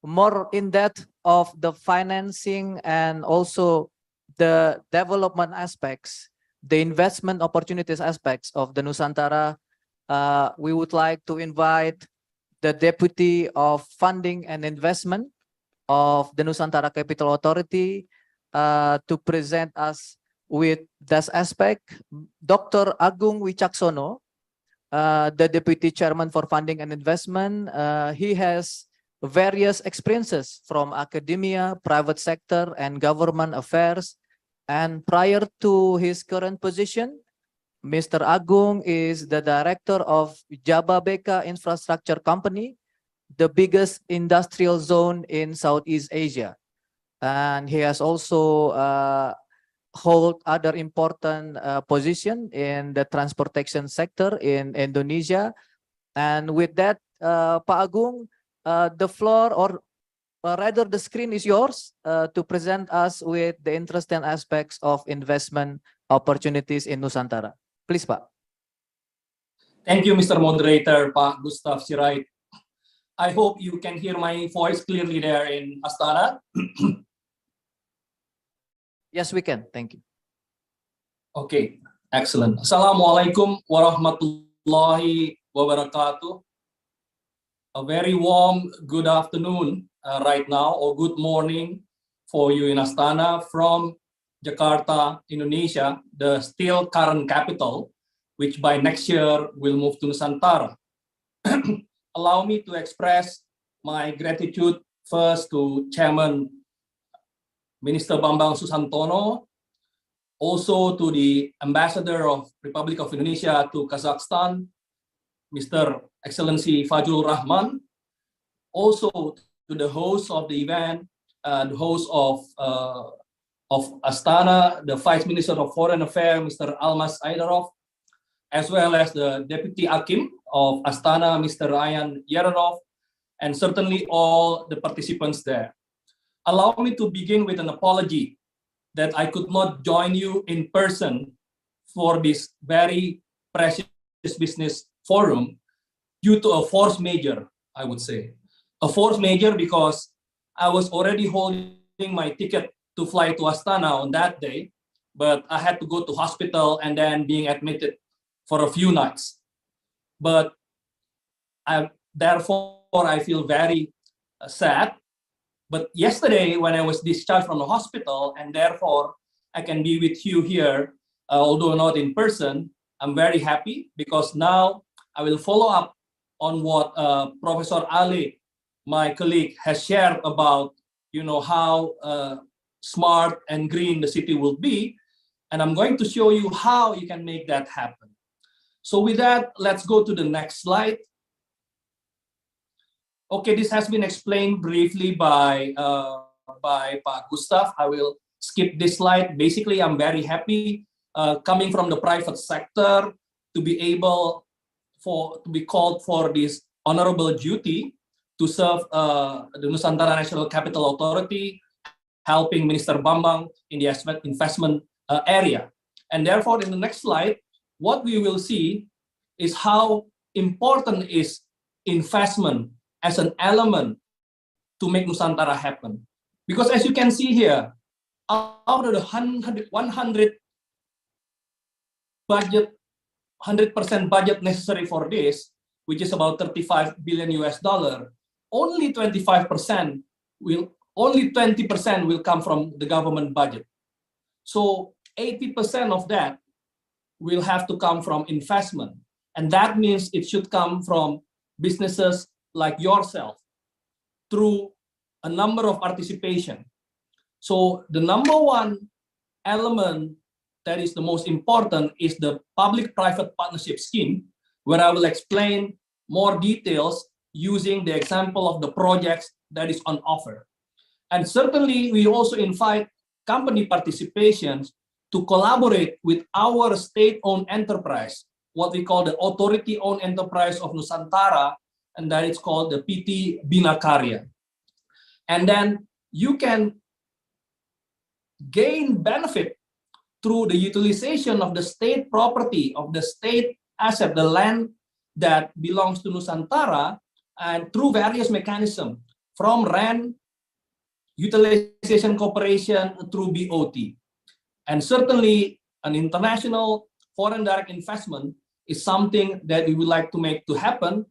[SPEAKER 6] more in depth of the financing and also the development aspects, the investment opportunities aspects of the Nusantara, we would like to invite the Deputy of Funding and Investment of the Nusantara Capital Authority to present us with this aspect, Dr. Agung Wicaksono, the Deputy Chairman for Funding and Investment. He has various experiences from academia, private sector, and government affairs. And prior to his current position, Mr. Agung is the director of Jababeka Infrastructure Company, the biggest industrial zone in Southeast Asia. And he has also hold other important position in the transportation sector in Indonesia. And with that, Pak Agung, the floor, or rather the screen, is yours to present us with the interesting aspects of investment opportunities in Nusantara. Please, Pak.
[SPEAKER 5] Thank you, Mr. Moderator, Pak Gustav Sirait. I hope you can hear my voice clearly there in Astana.
[SPEAKER 6] Yes, we can. Thank you.
[SPEAKER 5] Okay, excellent. Assalamualaikum warahmatullahi wabarakatuh. A very warm good afternoon right now, or good morning for you in Astana from Jakarta, Indonesia, the still current capital, which by next year will move to Nusantara. Allow me to express my gratitude first to Chairman Minister Bambang Susantono, also to the Ambassador of Republic of Indonesia to Kazakhstan, Mr. Excellency Fajrul Rahman, also to the host of the event, the host of Astana, the Vice Minister of Foreign Affairs, Mr. Almas Aidarov, as well as the Deputy Hakim of Astana, Mr. Ryan Yeranov, and certainly all the participants there. Allow me to begin with an apology that I could not join you in person for this very precious business forum due to a force majeure, I would say. A force majeure because I was already holding my ticket to fly to Astana on that day, but I had to go to hospital and then being admitted for a few nights. But therefore, I feel very sad. But yesterday, when I was discharged from the hospital, and therefore I can be with you here, although not in person, I'm very happy because now I will follow up on what Professor Ali, my colleague, has shared about, how smart and green the city will be. And I'm going to show you how you can make that happen. So with that, let's go to the next slide. Okay, this has been explained briefly by Pak Gustav. I will skip this slide. Basically, I'm very happy coming from the private sector to be able to be called for this honorable duty to serve the Nusantara National Capital Authority, helping Minister Bambang in the investment area. And therefore, in the next slide, what we will see is how important is investment as an element to make Nusantara happen. Because as you can see here, out of the 100% budget necessary for this, which is about $35 billion US, only 20% will come from the government budget. So 80% of that will have to come from investment. And that means it should come from businesses like yourself through a number of participation. So the number one element that is the most important is the public-private partnership scheme, where I will explain more details using the example of the projects that is on offer. And certainly we also invite company participations to collaborate with our state-owned enterprise, what we call the authority-owned enterprise of Nusantara, and that is called the PT Bina Karya. And then you can gain benefit through the utilization of the state property, of the state asset, the land that belongs to Nusantara, and through various mechanisms, from rent, utilization cooperation through BOT. And certainly an international foreign direct investment is something that we would like to make to happen,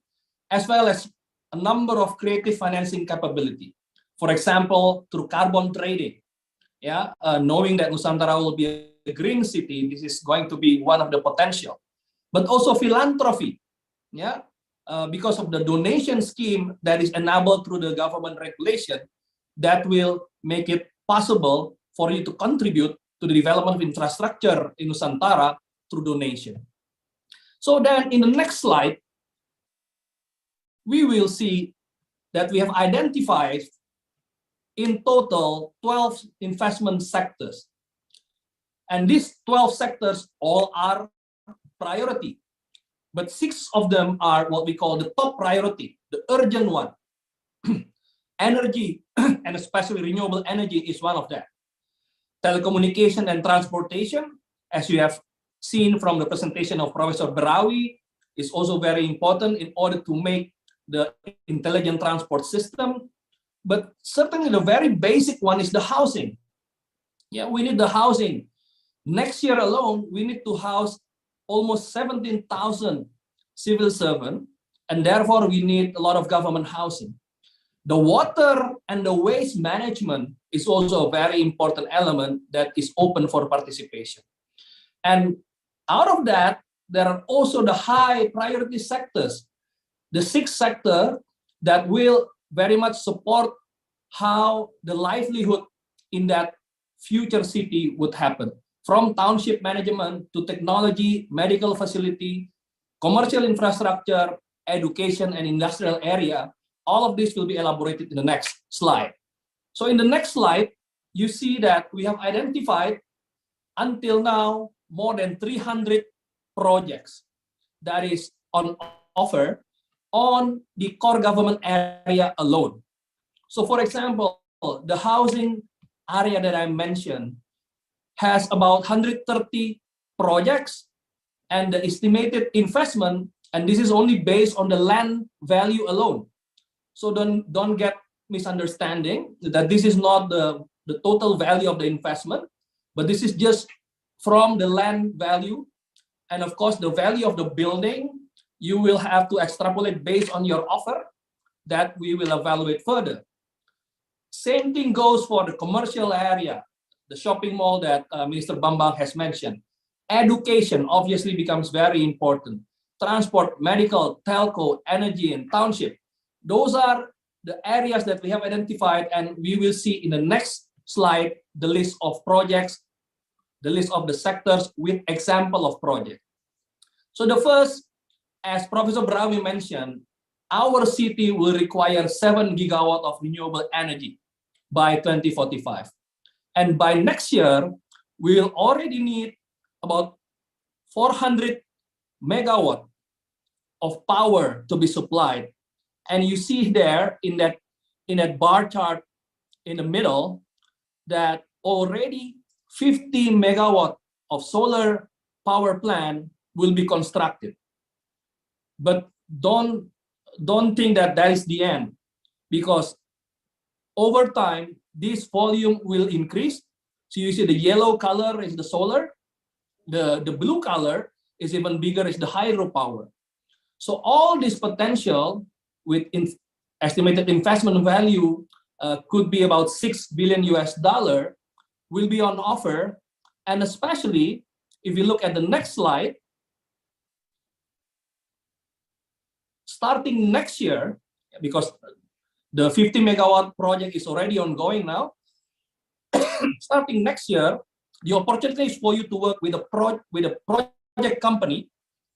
[SPEAKER 5] as well as a number of creative financing capability. For example, through carbon trading, knowing that Nusantara will be a green city, this is going to be one of the potential. But also philanthropy, because of the donation scheme that is enabled through the government regulation, that will make it possible for you to contribute to the development of infrastructure in Nusantara through donation. So then in the next slide, we will see that we have identified in total 12 investment sectors. And these 12 sectors all are priority, but 6 of them are what we call the top priority, the urgent one. Energy, and especially renewable energy, is one of them. Telecommunication and transportation, as you have seen from the presentation of Professor Berawi, is also very important in order to make the intelligent transport system. But certainly the very basic one is the housing. We need the housing. Next year alone, we need to house almost 17,000 civil servants, and therefore we need a lot of government housing. The water and the waste management is also a very important element that is open for participation. And out of that, there are also the high priority sectors, the 6 sectors that will very much support how the livelihood in that future city would happen. From township management to technology, medical facility, commercial infrastructure, education, and industrial area, all of this will be elaborated in the next slide. So in the next slide, you see that we have identified until now more than 300 projects that is on offer on the core government area alone. So for example, the housing area that I mentioned has about 130 projects, and the estimated investment, and this is only based on the land value alone. So don't get misunderstanding that this is not the total value of the investment, but this is just from the land value. And of course, the value of the building, you will have to extrapolate based on your offer that we will evaluate further. Same thing goes for the commercial area, the shopping mall that Minister Bambang has mentioned. Education obviously becomes very important. Transport, medical, telco, energy, and township. Those are the areas that we have identified, and we will see in the next slide the list of projects, the list of the sectors with example of project. So the first, as Professor Berawi mentioned, our city will require 7 gigawatts of renewable energy by 2045. And by next year, we will already need about 400 megawatts of power to be supplied. And you see there in that bar chart in the middle that already 50 megawatt of solar power plant will be constructed. But don't think that that is the end, because over time this volume will increase. So you see the yellow color is the solar, the blue color is even bigger, is the hydropower. So all this potential with estimated investment value could be about $6 billion will be on offer. And especially if you look at the next slide, starting next year, because the 50 megawatt project is already ongoing now, starting next year, the opportunity is for you to work with a project company,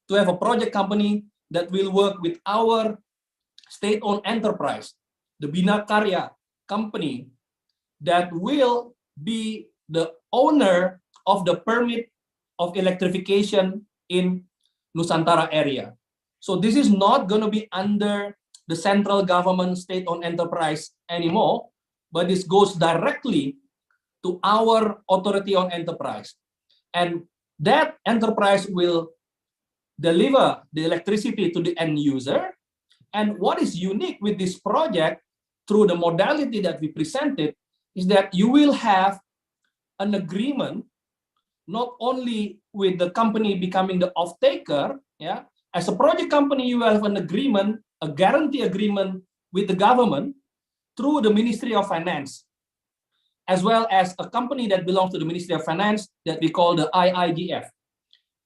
[SPEAKER 5] to have a project company that will work with our state-owned enterprise, the Bina Karya company, that will be the owner of the permit of electrification in Nusantara area. So this is not going to be under the central government state-owned enterprise anymore, but this goes directly to our authority-owned enterprise. And that enterprise will deliver the electricity to the end user. And what is unique with this project through the modality that we presented is that you will have an agreement not only with the company becoming the off-taker, yeah, as a project company, you will have an agreement, a guarantee agreement with the government through the Ministry of Finance, as well as a company that belongs to the Ministry of Finance that we call the IIGF,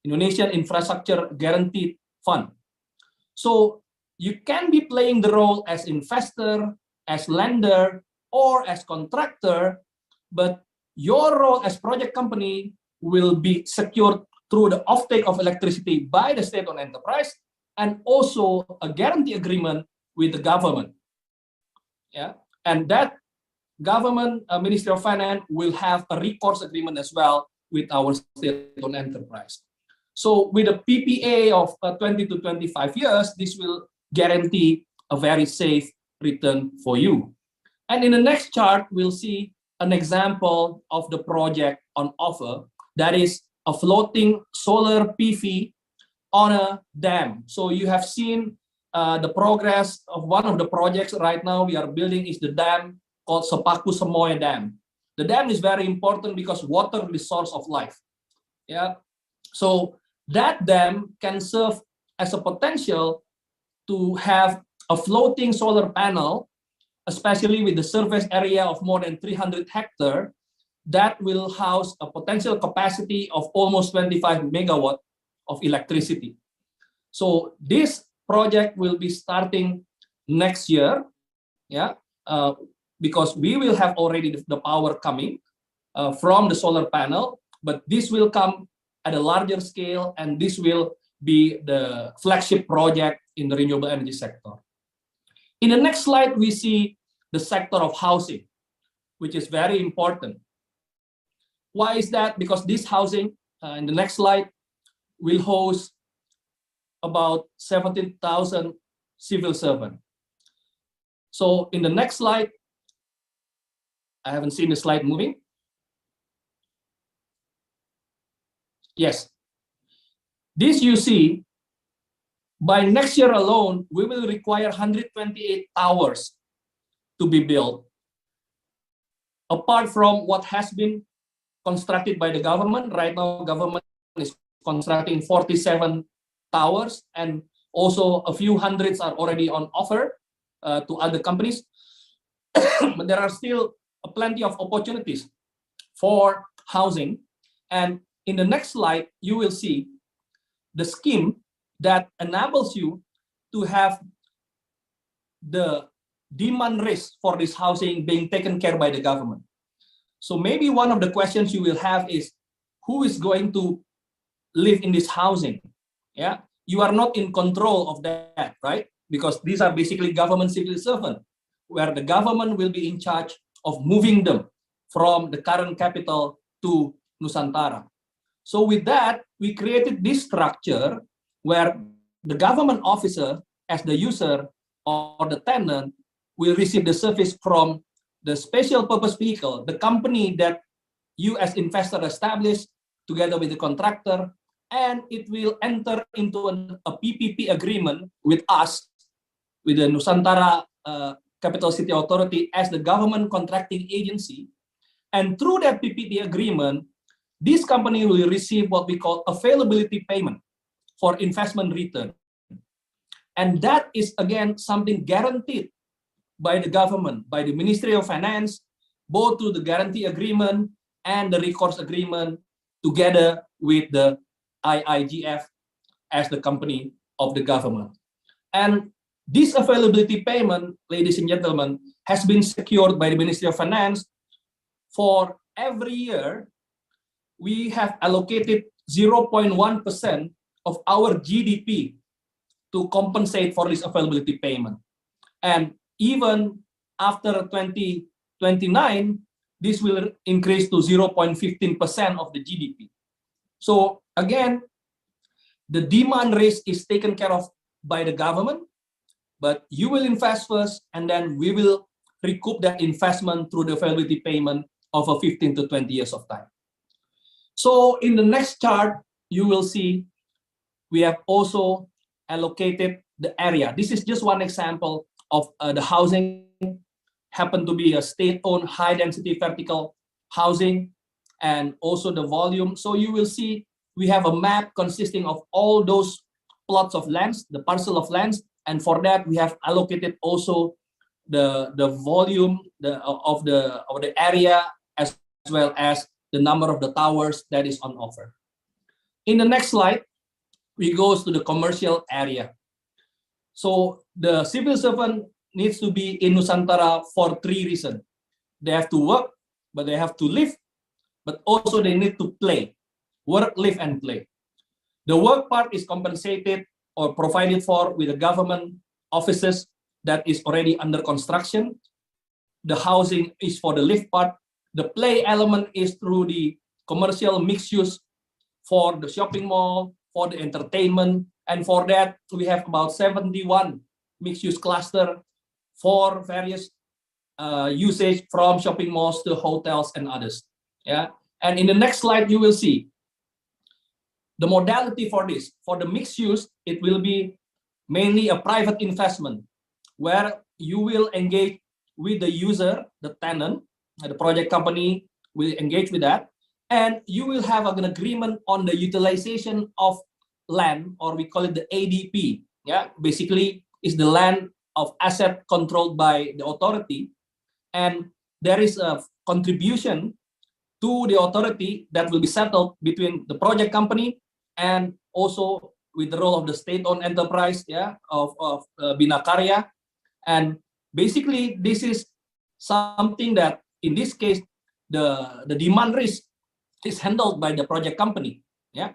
[SPEAKER 5] Indonesian Infrastructure Guaranteed Fund. So you can be playing the role as investor, as lender, or as contractor, but your role as project company will be secured through the offtake of electricity by the state-owned enterprise and also a guarantee agreement with the government. Yeah, and that government, Ministry of Finance will have a recourse agreement as well with our state-owned enterprise. So with a PPA of 20 to 25 years, this will guarantee a very safe return for you. And in the next chart, we'll see an example of the project on offer, that is a floating solar PV on a dam. So you have seen the progress of one of the projects right now we are building is the dam called Sepaku Semoy Dam. The dam is very important because water is the source of life. Yeah, so that dam can serve as a potential to have a floating solar panel, especially with the surface area of more than 300 hectares, that will house a potential capacity of almost 25 megawatt of electricity. So this project will be starting next year, yeah, because we will have already the power coming from the solar panel, but this will come at a larger scale, and this will be the flagship project in the renewable energy sector. In the next slide, we see the sector of housing, which is very important. Why is that? Because this housing, in the next slide, will host about 17,000 civil servants. So in the next slide, I haven't seen the slide moving. Yes. This you see, by next year alone, we will require 128 towers to be built, apart from what has been constructed by the government. Right now, government is constructing 47 towers, and also a few hundreds are already on offer to other companies. But there are still plenty of opportunities for housing. And in the next slide, you will see the scheme that enables you to have the demand risk for this housing being taken care by the government. So maybe one of the questions you will have is, who is going to live in this housing? Yeah, you are not in control of that, right? Because these are basically government civil servants, where the government will be in charge of moving them from the current capital to Nusantara. So with that, we created this structure where the government officer, as the user or the tenant, will receive the service from the special purpose vehicle, the company that you as investor establish together with the contractor, and it will enter into a PPP agreement with us, with the Nusantara Capital City Authority as the government contracting agency. And through that PPP agreement, this company will receive what we call availability payment for investment return. And that is, again, something guaranteed by the government, by the Ministry of Finance, both through the guarantee agreement and the recourse agreement together with the IIGF as the company of the government. And this availability payment, ladies and gentlemen, has been secured by the Ministry of Finance. For every year, we have allocated 0.1% of our GDP to compensate for this availability payment. And even after 2029, this will increase to 0.15% of the GDP. So again, the demand risk is taken care of by the government, but you will invest first, and then we will recoup that investment through the availability payment over 15 to 20 years of time. So in the next chart, you will see we have also allocated the area. This is just one example of the housing happen to be a state-owned high-density vertical housing, and also the volume. So you will see we have a map consisting of all those plots of lands, the parcel of lands, and for that we have allocated also the volume of the area, as well as the number of the towers that is on offer. In the next slide, we go to the commercial area. So the civil servant needs to be in Nusantara for 3 reasons. They have to work, but they have to live, but also they need to play. Work, live, and play. The work part is compensated or provided for with the government offices that is already under construction. The housing is for the live part. The play element is through the commercial mixed use for the shopping mall, for the entertainment, and for that we have about 71 mixed use cluster for various usage from shopping malls to hotels and others. Yeah, and in the next slide you will see the modality for this. For the mixed use, it will be mainly a private investment where you will engage with the user, the tenant, the project company will engage with that, and you will have an agreement on the utilization of land, or we call it the ADP. Yeah, basically is the land of asset controlled by the authority, and there is a contribution to the authority that will be settled between the project company and also with the role of the state-owned enterprise, yeah, of Bina Karya. And basically this is something that in this case the demand risk is handled by the project company. Yeah,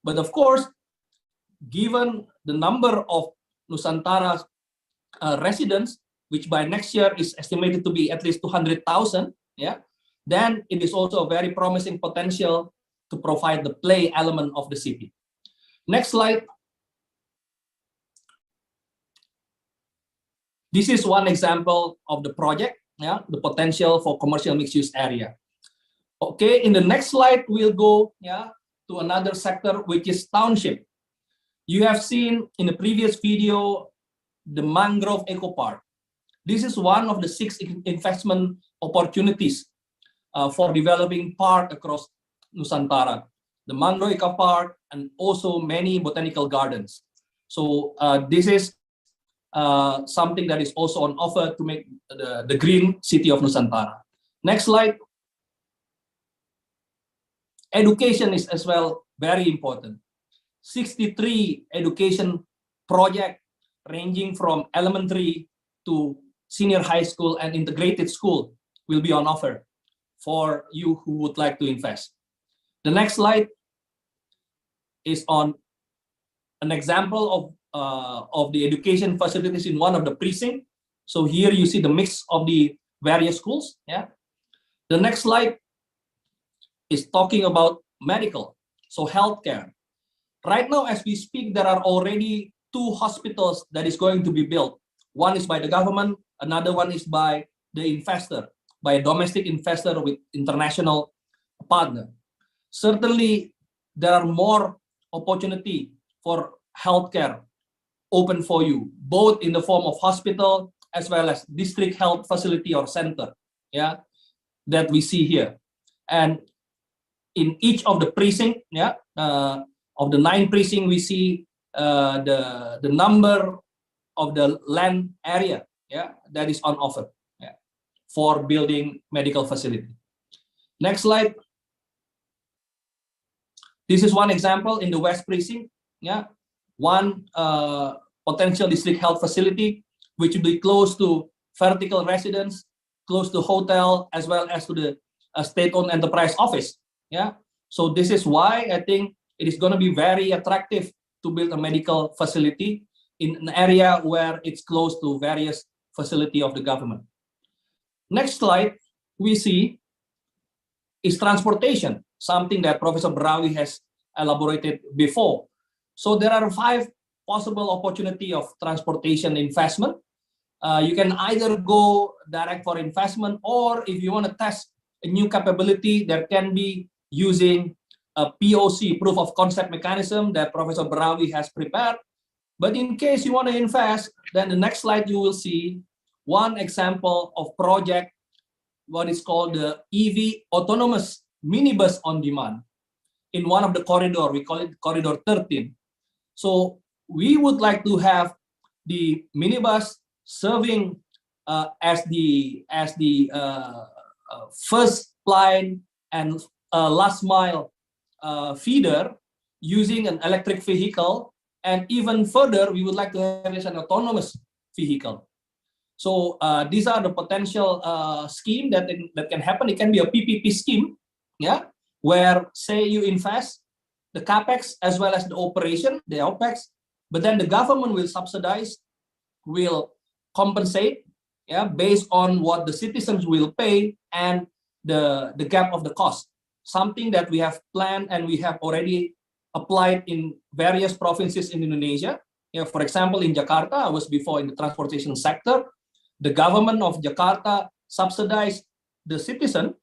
[SPEAKER 5] but of course, given the number of Nusantara residents, which by next year is estimated to be at least 200,000, yeah, then it is also a very promising potential to provide the play element of the city. Next slide. This is one example of the project, yeah, the potential for commercial mixed-use area. Okay, in the next slide, we'll go, yeah, to another sector, which is township. You have seen in the previous video the mangrove eco park. This is one of the 6 investment opportunities for developing park across Nusantara. The mangrove eco park and also many botanical gardens. So this is something that is also on offer to make the green city of Nusantara. Next slide. Education is as well very important. 63 education projects ranging from elementary to senior high school and integrated school will be on offer for you who would like to invest. The next slide is on an example of the education facilities in one of the precincts. So here you see the mix of the various schools. Yeah. The next slide is talking about medical, so healthcare. Right now, as we speak, there are already 2 hospitals that is going to be built. One is by the government, another one is by the investor, by a domestic investor with international partner. Certainly, there are more opportunity for healthcare open for you, both in the form of hospital as well as district health facility or center, yeah, that we see here. And in each of the precinct, yeah, of the 9 precinct, we see the number of the land area, yeah, that is on offer, yeah, for building medical facility. Next slide. This is one example in the West Precinct, yeah, one potential district health facility which will be close to vertical residence, close to hotel, as well as to the state-owned enterprise office. Yeah, so this is why I think it is going to be very attractive to build a medical facility in an area where it's close to various facility of the government. Next slide we see is transportation, something that Professor Brawi has elaborated before. So there are 5 possible opportunity of transportation investment. You can either go direct for investment, or if you want to test a new capability, there can be using a POC, proof of concept mechanism, that Professor Berawi has prepared. But in case you want to invest, then the next slide you will see one example of project, what is called the EV autonomous minibus on demand in one of the corridor. We call it corridor 13. So we would like to have the minibus serving as the first line and last mile feeder using an electric vehicle, and even further we would like to have an autonomous vehicle. So these are the potential scheme that can happen. It can be a PPP scheme, yeah, where say you invest the capex as well as the operation, the OPEX, but then the government will subsidize, will compensate, yeah, based on what the citizens will pay and the gap of the cost. Something that we have planned and we have already applied in various provinces in Indonesia. Yeah, for example, in Jakarta, I was before in the transportation sector. The government of Jakarta subsidized the citizen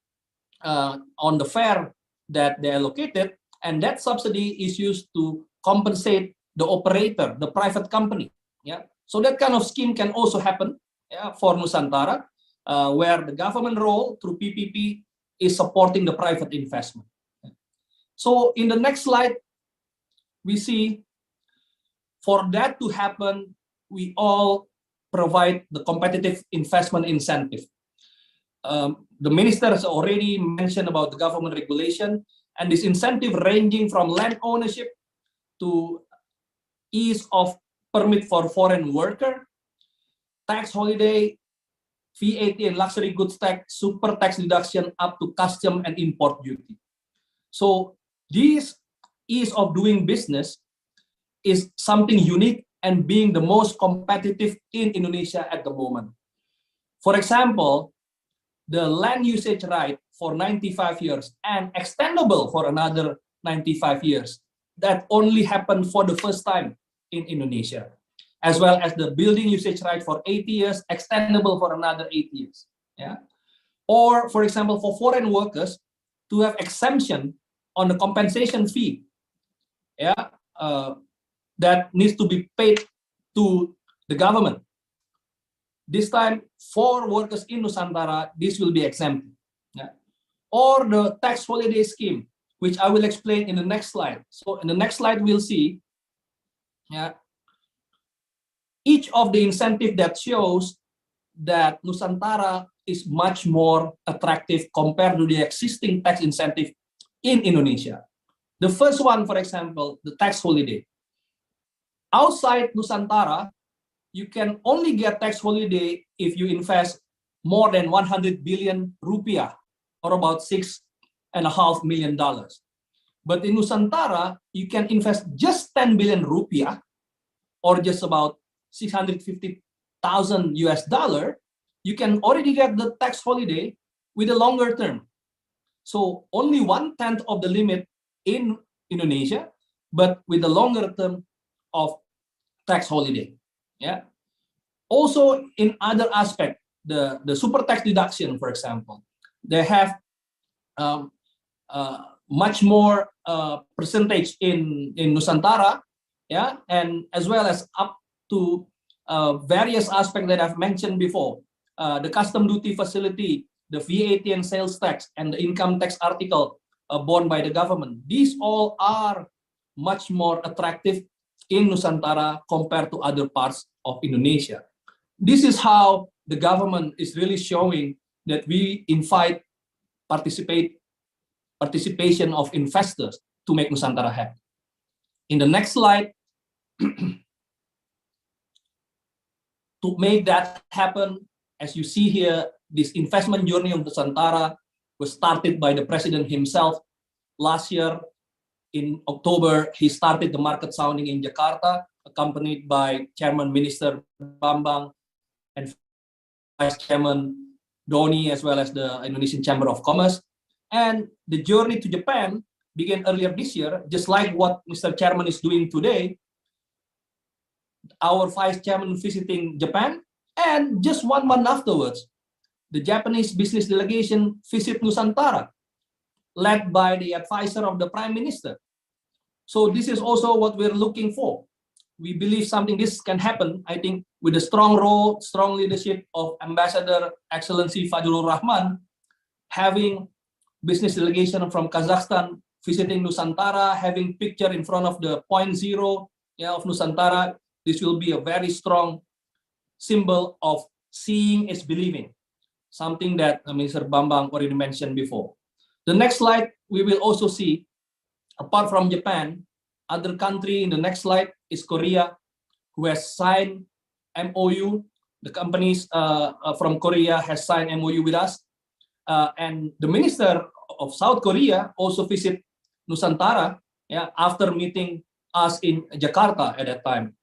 [SPEAKER 5] on the fare that they allocated, and that subsidy is used to compensate the operator, the private company. Yeah, so that kind of scheme can also happen, yeah, for Nusantara, where the government role through PPP is supporting the private investment. So in the next slide, we see for that to happen, we all provide the competitive investment incentive. The minister has already mentioned about the government regulation, and this incentive ranging from land ownership to ease of permit for foreign worker, tax holiday, VAT and luxury goods tax, super tax deduction up to custom and import duty. So this ease of doing business is something unique and being the most competitive in Indonesia at the moment. For example, the land usage right for 95 years and extendable for another 95 years, that only happened for the first time in Indonesia, as well as the building usage right for 80 years, extendable for another 8 years. Yeah. Or for example, for foreign workers to have exemption on the compensation fee, yeah, that needs to be paid to the government. This time, for workers in Nusantara, this will be exempted. Yeah. Or the tax holiday scheme, which I will explain in the next slide. So in the next slide, we'll see, yeah, each of the incentive that shows that Nusantara is much more attractive compared to the existing tax incentive in Indonesia. The first one, for example, the tax holiday. Outside Nusantara, you can only get tax holiday if you invest more than 100 billion rupiah, or about $6.5 million. But in Nusantara, you can invest just 10 billion rupiah, or just about $650,000 US. You can already get the tax holiday with a longer term. So only 1/10 of the limit in Indonesia, but with a longer term of tax holiday. Yeah. Also in other aspect, the super tax deduction, for example, they have much more percentage in Nusantara, yeah, and as well as up to various aspects that I've mentioned before, the custom duty facility, the VAT and sales tax, and the income tax article borne by the government. These all are much more attractive in Nusantara compared to other parts of Indonesia. This is how the government is really showing that we invite participation of investors to make Nusantara happy. In the next slide, to make that happen, as you see here, this investment journey of Nusantara was started by the president himself last year. In October, he started the market sounding in Jakarta, accompanied by Chairman Minister Bambang and Vice Chairman Doni, as well as the Indonesian Chamber of Commerce. And the journey to Japan began earlier this year, just like what Mr. Chairman is doing today. Our Vice Chairman visiting Japan, and just 1 month afterwards, the Japanese business delegation visit Nusantara. led by the advisor of the Prime Minister. So this is also what we're looking for. We believe something this can happen, I think, with the strong role, strong leadership of Ambassador Excellency Fajrul Rahman, having business delegation from Kazakhstan visiting Nusantara, having picture in front of the point zero of Nusantara. This will be a very strong symbol of seeing is believing, something that Mr. Bambang already mentioned before. The next slide, we will also see, apart from Japan, other country in the next slide is Korea, who has signed MOU. The companies from Korea has signed MOU with us. And the minister of South Korea also visit Nusantara after meeting us in Jakarta at that time.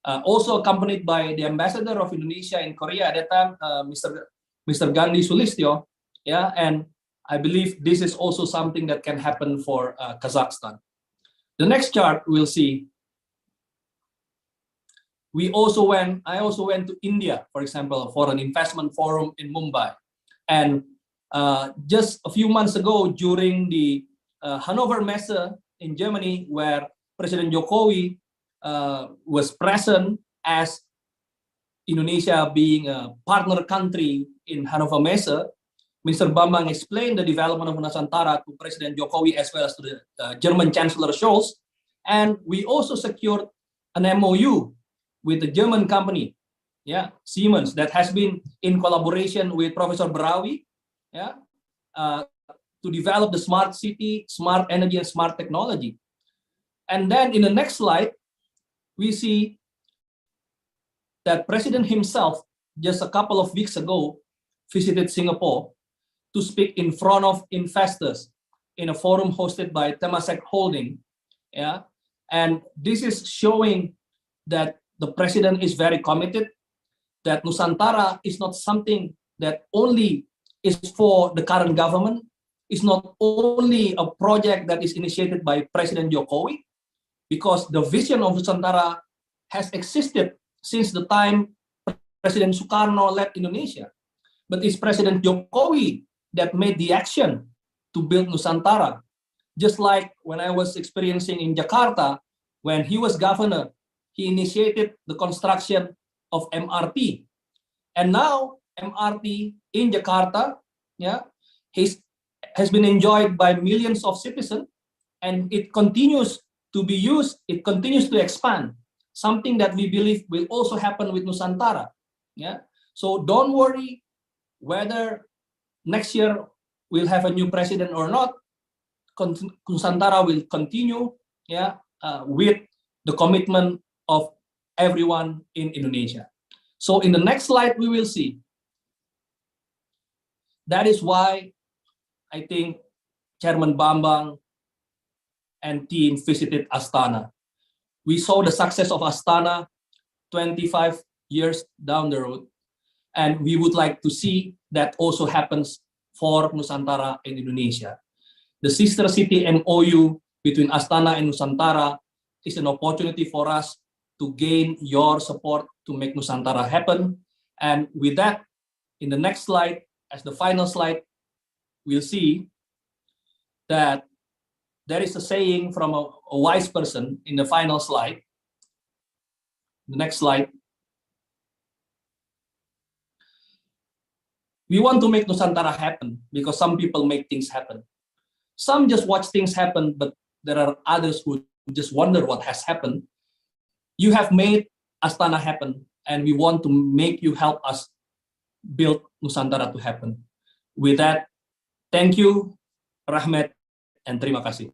[SPEAKER 5] Also accompanied by the ambassador of Indonesia in Korea at that time, Mr. Gandhi Sulistyo. And I believe this is also something that can happen for Kazakhstan. The next chart we'll see. I also went to India, for example, for an investment forum in Mumbai. And just a few months ago, during the Hannover Messe in Germany, where President Jokowi was present as Indonesia being a partner country in Hannover Messe, Mr. Bambang explained the development of Nusantara to President Jokowi as well as to the German Chancellor Scholz. And we also secured an MOU with the German company, Siemens, that has been in collaboration with Professor Brawi, to develop the smart city, smart energy, and smart technology. And then in the next slide, we see that President himself, just a couple of weeks ago, visited Singapore to speak in front of investors in a forum hosted by Temasek Holding. And this is showing that the president is very committed, that Nusantara is not something that only is for the current government. It's not only a project that is initiated by President Jokowi, because the vision of Nusantara has existed since the time President Sukarno led Indonesia. But it's President Jokowi that made the action to build Nusantara. Just like when I was experiencing in Jakarta, when he was governor, he initiated the construction of MRT. And now MRT in Jakarta has been enjoyed by millions of citizens, and it continues to be used, it continues to expand, something that we believe will also happen with Nusantara. So don't worry whether next year we'll have a new president or not. Nusantara will continue with the commitment of everyone in Indonesia. So in the next slide, we will see. That is why I think Chairman Bambang and team visited Astana. We saw the success of Astana 25 years down the road, and we would like to see that also happens for Nusantara in Indonesia. The sister city MOU between Astana and Nusantara is an opportunity for us to gain your support to make Nusantara happen. And with that, in the next slide, as the final slide, we'll see that there is a saying from a wise person in the final slide. The next slide. We want to make Nusantara happen because some people make things happen. Some just watch things happen, but there are others who just wonder what has happened. You have made Astana happen, and we want to make you help us build Nusantara to happen. With that, thank you, Rahmat, and terima kasih.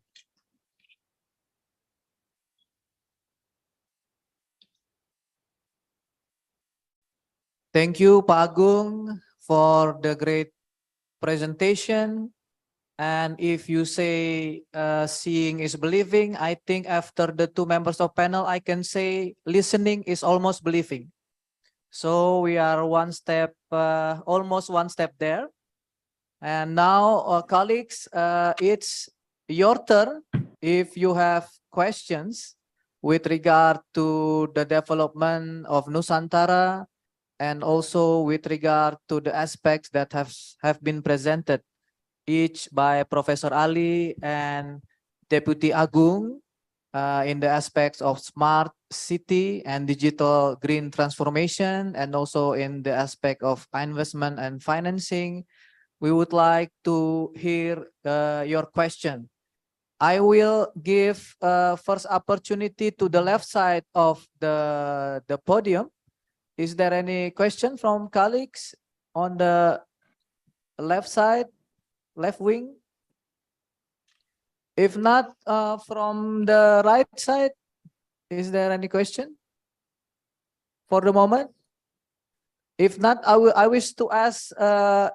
[SPEAKER 6] Thank you, Pak Agung, for the great presentation. And if you say seeing is believing, I think after the two members of panel, I can say listening is almost believing. So we are one step, almost one step there. And now, colleagues, it's your turn. If you have questions with regard to the development of Nusantara, and also with regard to the aspects that have been presented each by Professor Ali and Deputy Agung in the aspects of smart city and digital green transformation, and also in the aspect of investment and financing. We would like to hear your question. I will give first opportunity to the left side of the podium. Is there any question from colleagues on the left side, left wing? If not, from the right side, is there any question for the moment? If not, I wish to ask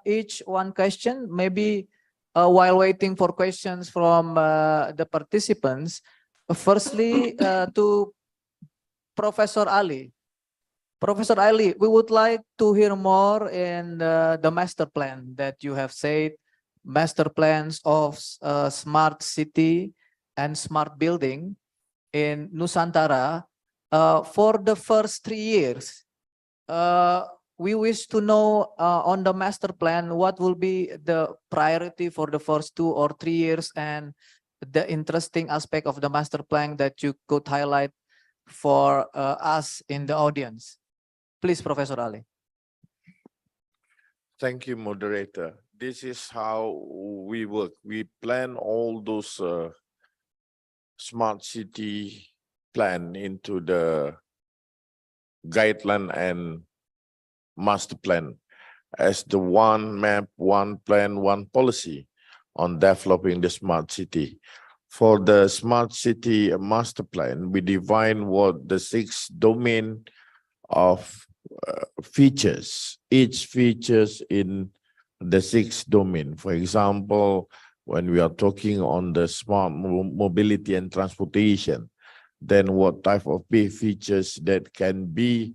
[SPEAKER 6] each one question, maybe while waiting for questions from the participants. Firstly, to Professor Ali. Professor Ali, we would like to hear more in the master plan that you have said, master plans of smart city and smart building in Nusantara. For the first 3 years, we wish to know on the master plan what will be the priority for the first 2 or 3 years, and the interesting aspect of the master plan that you could highlight for us in the audience. Please, Professor Ali.
[SPEAKER 7] Thank you, moderator. This is how we work. We plan all those smart city plan into the guideline and master plan as the one map, one plan, one policy on developing the smart city. For the smart city master plan, we define what the 6 domain of features, each features in the 6 domain. For example, when we are talking on the smart mobility and transportation, then what type of features that can be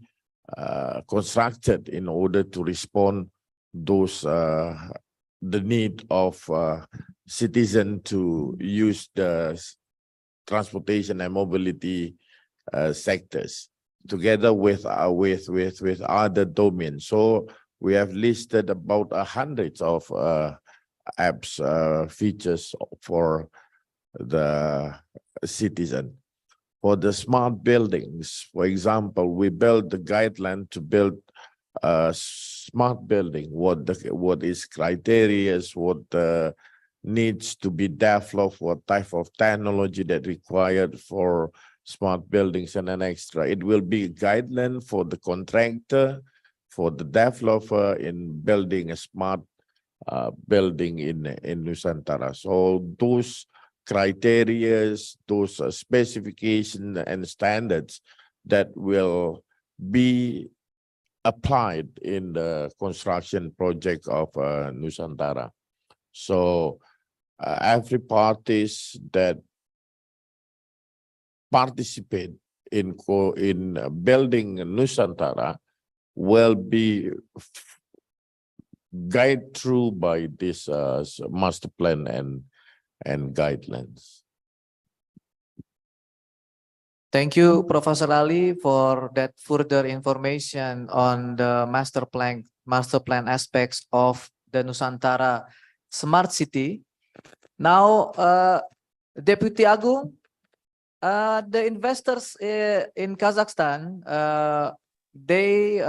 [SPEAKER 7] constructed in order to respond those the need of citizen to use the transportation and mobility sectors together with other domains. So we have listed about 100 of apps features for the citizen. For the smart buildings, for example, we built the guideline to build a smart building. What is criteria, what needs to be developed, what type of technology that required for smart buildings, and an extra. It will be a guideline for the contractor, for the developer in building a smart building in Nusantara. So those criteria, those specifications and standards that will be applied in the construction project of Nusantara. So every parties that participate in building Nusantara will be guided through by this master plan and guidelines.
[SPEAKER 6] Thank you, Professor Ali, for that further information on the master plan aspects of the Nusantara Smart City. Now, Deputy Agung, the investors in Kazakhstan, they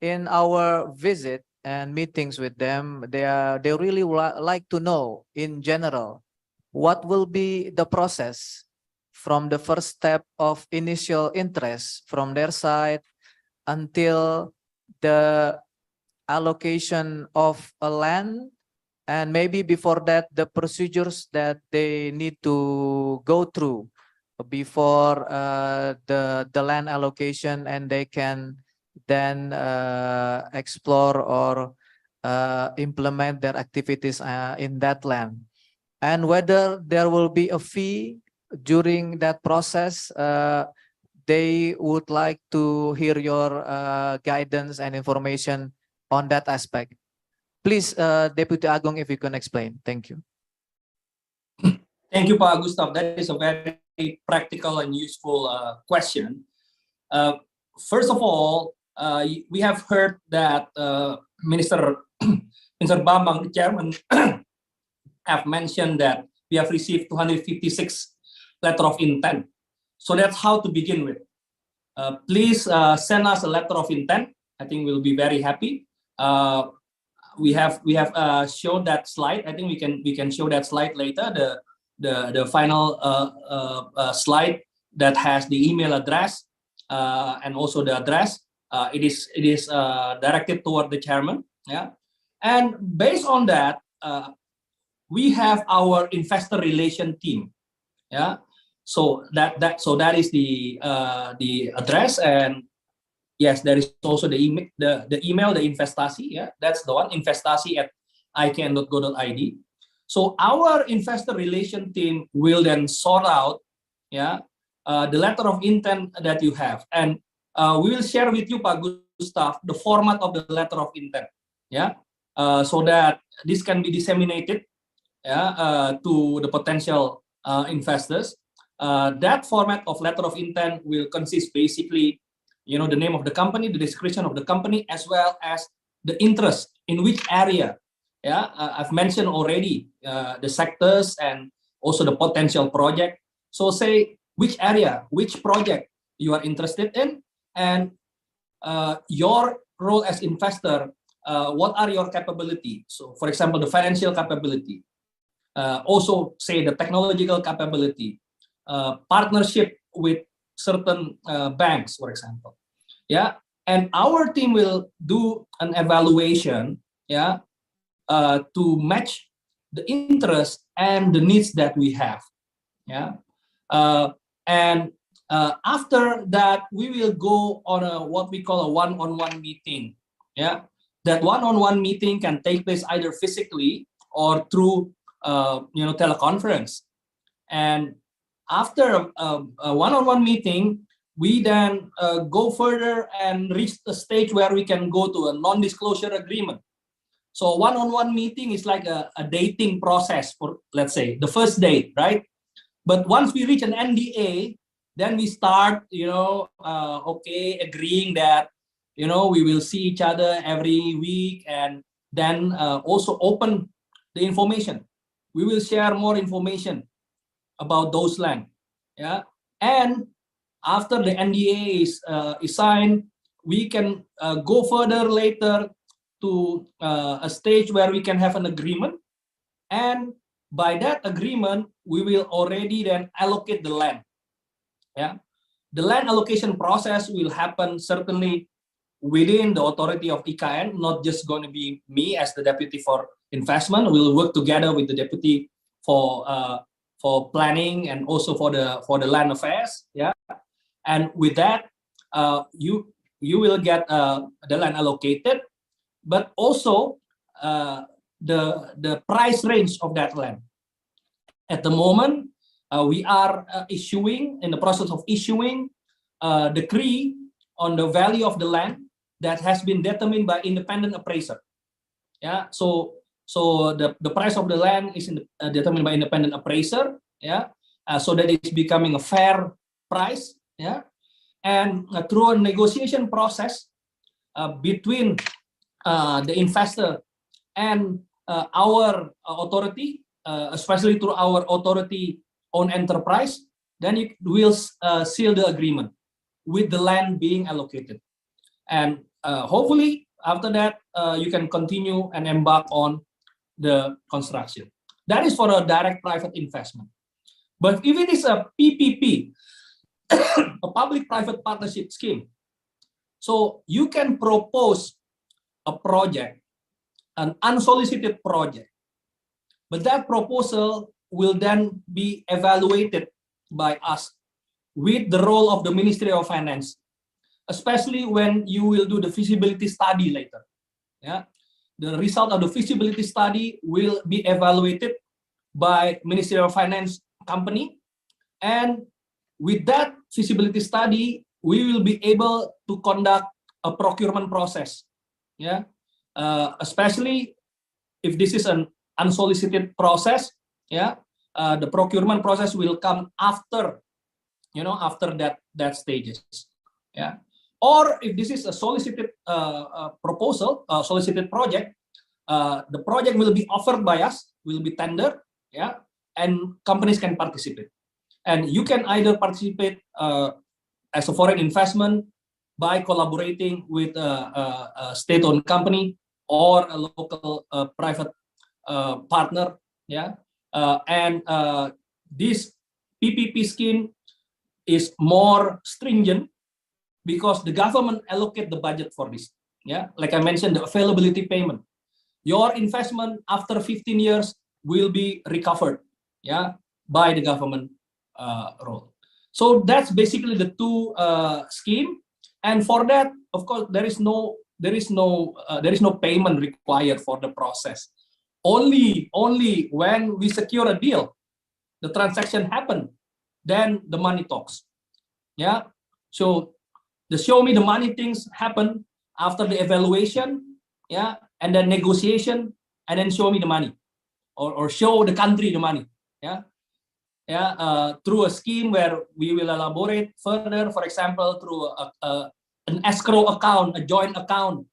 [SPEAKER 6] in our visit and meetings with them, they really like to know in general what will be the process from the first step of initial interest from their side until the allocation of a land, and maybe before that the procedures that they need to go through before the land allocation, and they can then explore or implement their activities in that land, and whether there will be a fee during that process. They would like to hear your guidance and information on that aspect. Please, Deputy Agung, if you can explain. Thank you.
[SPEAKER 5] Thank you, Pak Gustav. That is a very practical and useful question. First of all, we have heard that Minister Bambang, the chairman have mentioned that we have received 256 letter of intent. So that's how to begin with. Please send us a letter of intent. I think we'll be very happy. We have showed that slide. I think we can show that slide later. The final slide that has the email address and also the address. It is directed toward the chairman. Yeah, and based on that, we have our investor relation team. Yeah, so that is the address, and yes, there is also the email, the Investasi. Yeah, that's the one, investasi@ikn.go.id. So our investor relation team will then sort out, yeah, the letter of intent that you have, and we will share with you, Pak Gustav, the format of the letter of intent, yeah, so that this can be disseminated, yeah, to the potential investors. That format of letter of intent will consist basically, you know, the name of the company, the description of the company, as well as the interest in which area. Yeah, I've mentioned already the sectors and also the potential project. So say which area, which project you are interested in, and your role as investor, what are your capability? So for example, the financial capability, also say the technological capability, partnership with certain banks, for example. Yeah, and our team will do an evaluation, yeah, to match the interest and the needs that we have. Yeah, and after that, we will go on what we call a one-on-one meeting. Yeah, that one-on-one meeting can take place either physically or through teleconference. And after a one-on-one meeting, we then go further and reach the stage where we can go to a non-disclosure agreement. So one-on-one meeting is like a dating process for, let's say, the first date, right? But once we reach an NDA, then we start, agreeing that, we will see each other every week, and then also open the information. We will share more information about those land. Yeah, and after the NDA is signed, we can go further later to a stage where we can have an agreement, and by that agreement, we will already then allocate the land. Yeah, the land allocation process will happen certainly within the authority of IKN, not just going to be me as the deputy for investment. We'll work together with the deputy for planning and also for the land affairs. Yeah, and with that, you will get the land allocated, but also the price range of that land. At the moment, we are in the process of issuing a decree on the value of the land that has been determined by independent appraiser. Yeah, so the price of the land is determined by independent appraiser. Yeah, so that it's becoming a fair price. Yeah, and through a negotiation process between the investor and our authority, especially through our authority-owned enterprise, then it will seal the agreement with the land being allocated. And hopefully, after that, you can continue and embark on the construction. That is for a direct private investment. But if it is a PPP, a public-private partnership scheme, so you can propose a project, an unsolicited project, but that proposal will then be evaluated by us with the role of the Ministry of Finance, especially when you will do the feasibility study later. Yeah, the result of the feasibility study will be evaluated by Ministry of Finance company, and with that feasibility study, we will be able to conduct a procurement process. Yeah, especially if this is an unsolicited process. Yeah, the procurement process will come after, after that stages. Yeah, or if this is a solicited proposal, solicited project, the project will be offered by us, will be tendered, yeah, and companies can participate. And you can either participate as a foreign investment by collaborating with a state-owned company or a local private partner, yeah. And this PPP scheme is more stringent because the government allocate the budget for this. Yeah, like I mentioned, the availability payment. Your investment after 15 years will be recovered, yeah, by the government role. So that's basically the two scheme. And for that, of course, there is no payment required for the process. Only when we secure a deal, the transaction happen, then the money talks. Yeah. So the show me the money things happen after the evaluation, yeah, and then negotiation, and then show me the money, or show the country the money, yeah. Through a scheme where we will elaborate further, for example, through an escrow account, a joint account,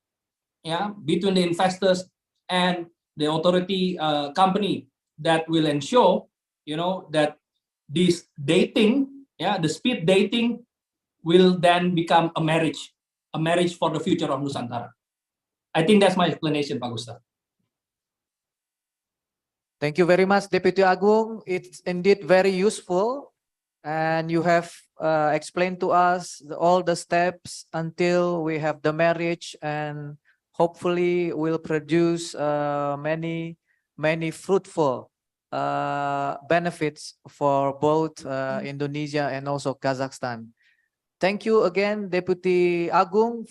[SPEAKER 5] yeah, between the investors and the authority company, that will ensure, that this dating, yeah, the speed dating will then become a marriage for the future of Nusantara. I think that's my explanation, Pak Gustav.
[SPEAKER 6] Thank you very much, Deputy Agung. It's indeed very useful, and you have explained to us all the steps until we have the marriage, and hopefully will produce many fruitful benefits for both Indonesia and also Kazakhstan. Thank you again, Deputy Agung,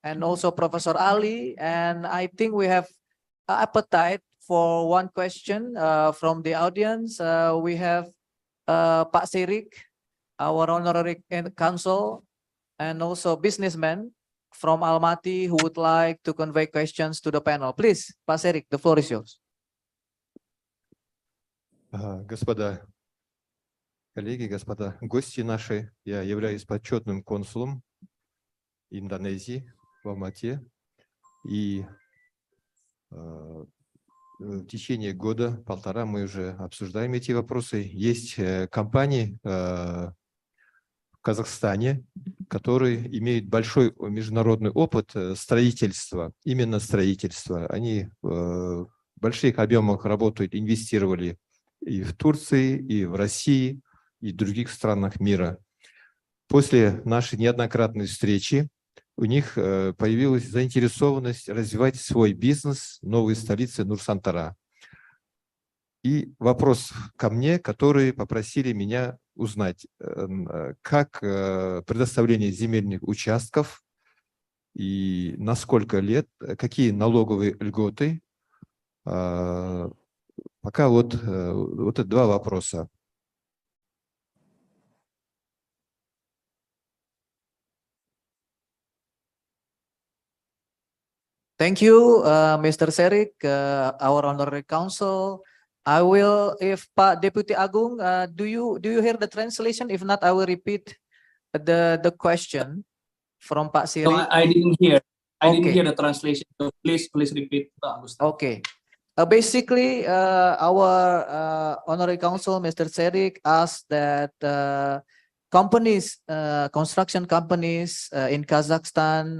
[SPEAKER 6] and also Professor Ali. And I think we have appetite for one question from the audience. We have Pak Sirik, our honorary counsel, and also businessman from Almaty who would like to convey questions to the panel. Please, Pak Sirik, the floor is yours.
[SPEAKER 8] Господа коллеги, господа гости наши, я являюсь почетным консулом Индонезии в Алмате, и в течение года-полтора мы уже обсуждаем эти вопросы. Есть компании в Казахстане, которые имеют большой международный опыт строительства, именно строительства. Они в больших объемах работают, инвестировали и в Турции, и в России, и в других странах мира. После нашей неоднократной встречи у них появилась заинтересованность развивать свой бизнес в новой столице Нур-Сантара. И вопрос ко мне, которые попросили меня узнать, как предоставление земельных участков и на сколько лет, какие налоговые льготы. Пока вот это два вопроса.
[SPEAKER 6] Thank you, Mr. Sirik, our honorary counsel. I will, if Pak Deputy Agung, do you hear the translation? If not, I will repeat the question from Pak Sirik.
[SPEAKER 5] No, I didn't hear. I didn't
[SPEAKER 6] Okay.
[SPEAKER 5] hear the translation. So please repeat, Pak Gustav.
[SPEAKER 6] Okay. Basically, our honorary counsel, Mr. Sirik, asked that companies, construction companies in Kazakhstan,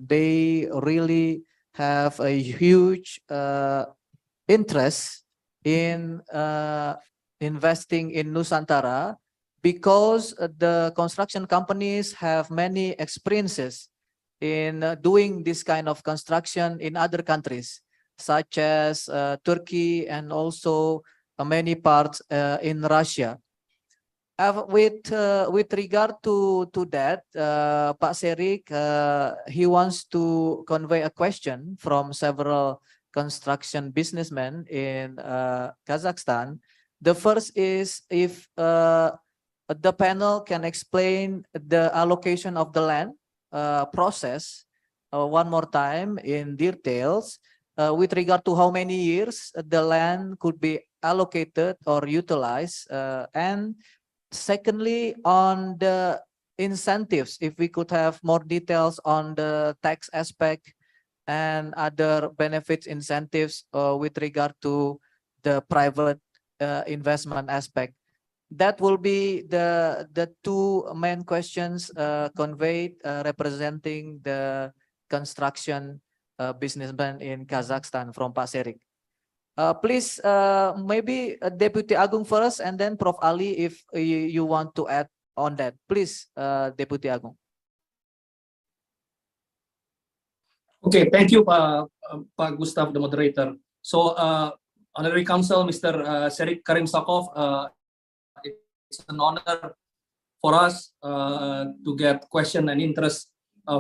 [SPEAKER 6] they really have a huge interest in investing in Nusantara because the construction companies have many experiences in doing this kind of construction in other countries, such as Turkey and also many parts in Russia. With regard to that, Pak Sirik, he wants to convey a question from several construction businessmen in Kazakhstan. The first is if the panel can explain the allocation of the land process one more time in details. With regard to how many years the land could be allocated or utilized, and secondly, on the incentives, if we could have more details on the tax aspect and other benefits, incentives with regard to the private investment aspect. That will be the two main questions conveyed representing the construction businessman in Kazakhstan from Pak Serik. Please, maybe Deputy Agung first, and then Prof. Ali, if you want to add on that. Please, Deputy Agung.
[SPEAKER 5] Okay, thank you, Pak Gustav, the moderator. So, Honorary Counsel, Mr. Serik Karim Sakov, it's an honor for us to get question and interest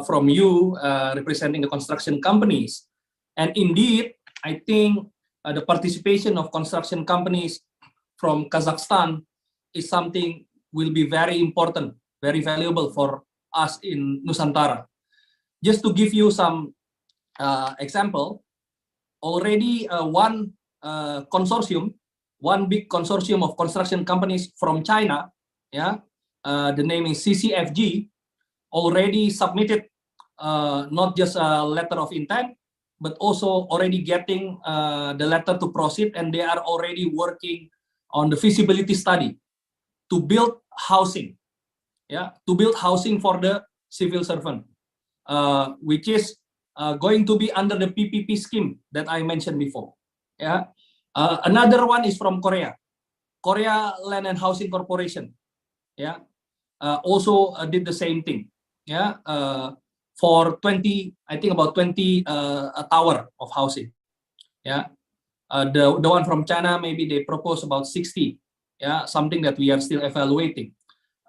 [SPEAKER 5] from you representing the construction companies. And indeed, I think the participation of construction companies from Kazakhstan is something will be very important, very valuable for us in Nusantara. Just to give you some example, already one big consortium of construction companies from China, the name is CCFG, already submitted not just a letter of intent, but also already getting the letter to proceed, and they are already working on the feasibility study to build housing, to build housing for the civil servant, which is going to be under the PPP scheme that I mentioned before. Another one is from Korea Land and Housing Corporation, also did the same thing, for 20, I think about 20 a tower of housing. The one from China, maybe they propose about 60, something that we are still evaluating.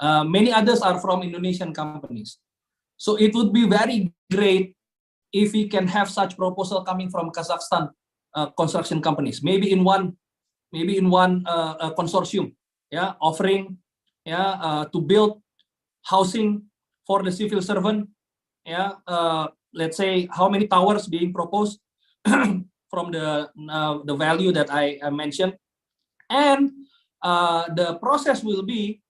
[SPEAKER 5] Many others are from Indonesian companies. So it would be very great if we can have such proposal coming from Kazakhstan construction companies, maybe in one consortium, offering to build housing for the civil servant. Let's say how many towers being proposed from the value that I mentioned, and the process will be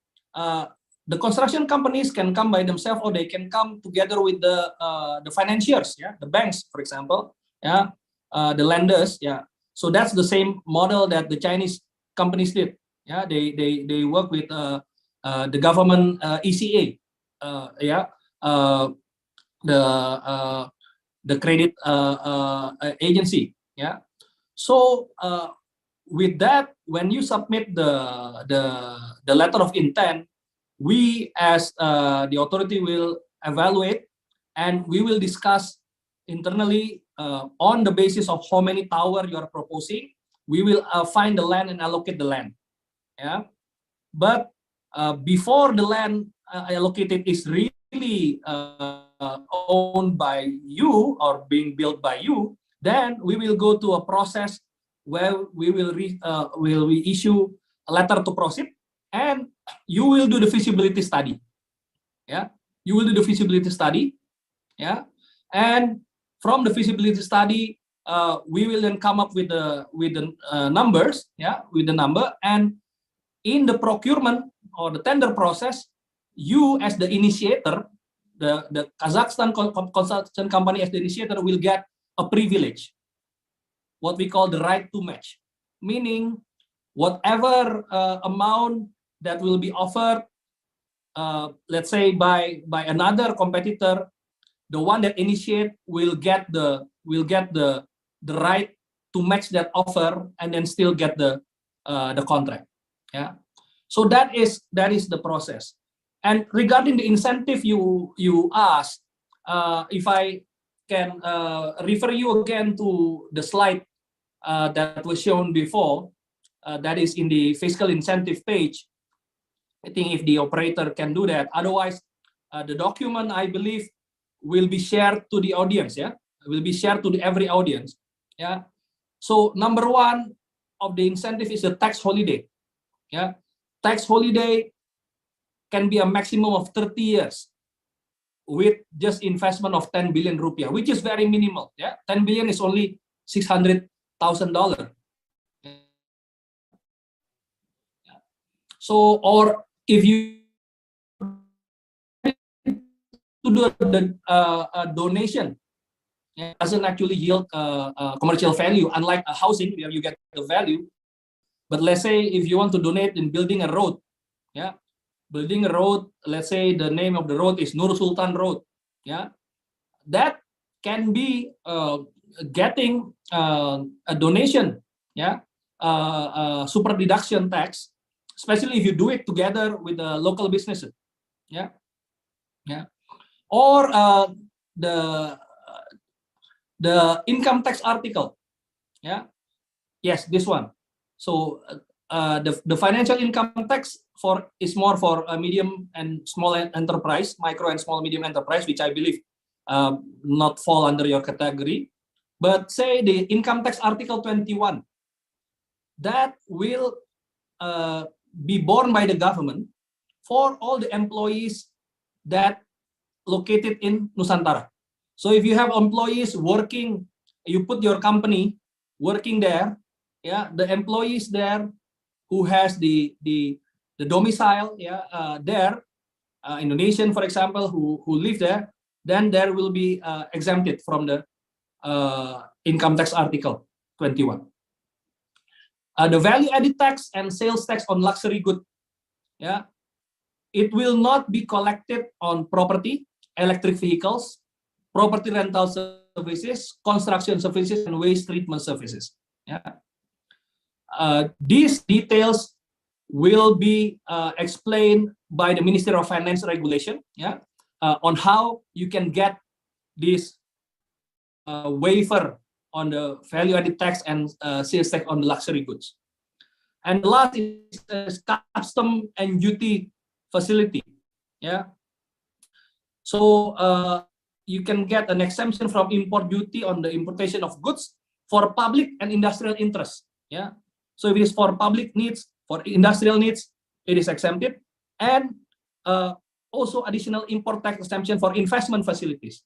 [SPEAKER 5] the construction companies can come by themselves, or they can come together with the financiers, the banks, for example, the lenders, So that's the same model that the Chinese companies did. They work with the government ECA, the credit agency. So with that, when you submit the letter of intent, we as the authority will evaluate, and we will discuss internally on the basis of how many tower you are proposing. We will find the land and allocate the land. But before the land allocated is really owned by you or being built by you, then we will go to a process where we will issue a letter to proceed, and you will do the feasibility study. You will do the feasibility study. And from the feasibility study, we will then come up with the numbers. With the number, and in the procurement or the tender process, you as the initiator, the Kazakhstan construction company as the initiator will get a privilege, what we call the right to match, meaning whatever amount that will be offered, let's say by another competitor, the one that initiate will get the right to match that offer and then still get the contract. So that is the process. And regarding the incentive you asked, if I can refer you again to the slide that was shown before, that is in the fiscal incentive page. I think if the operator can do that. Otherwise, the document, I believe, will be shared to the audience. Will be shared to every audience. So number one of the incentive is the tax holiday. Tax holiday can be a maximum of 30 years with just investment of 10 billion rupiah, which is very minimal. 10 billion is only $600,000. So, or if you to do a donation, doesn't actually yield commercial value, unlike a housing where you get the value. But let's say if you want to donate in building a road, yeah, building a road, let's say the name of the road is Nur Sultan Road, yeah, that can be getting a donation, yeah, super deduction tax, especially if you do it together with the local businesses, yeah, yeah, or the income tax article, yeah, yes, this one. So the financial income tax is more for a medium and small enterprise, micro and small medium enterprise, which I believe not fall under your category. But say the income tax article 21, that will be borne by the government for all the employees that located in Nusantara. So if you have employees working, you put your company working there, yeah, the employees there who has the domicile, yeah, there, Indonesian, for example, who live there, then there will be exempted from the income tax article 21. The value added tax and sales tax on luxury good, yeah, it will not be collected on property, electric vehicles, property rental services, construction services, and waste treatment services. Yeah. These details will be explained by the Ministry of Finance regulation, yeah, on how you can get this waiver on the value-added tax and sales tax on the luxury goods. And the last is custom and duty facility, yeah. So you can get an exemption from import duty on the importation of goods for public and industrial interests, yeah. So if it is for public needs, for industrial needs, it is exempted, and also additional import tax exemption for investment facilities,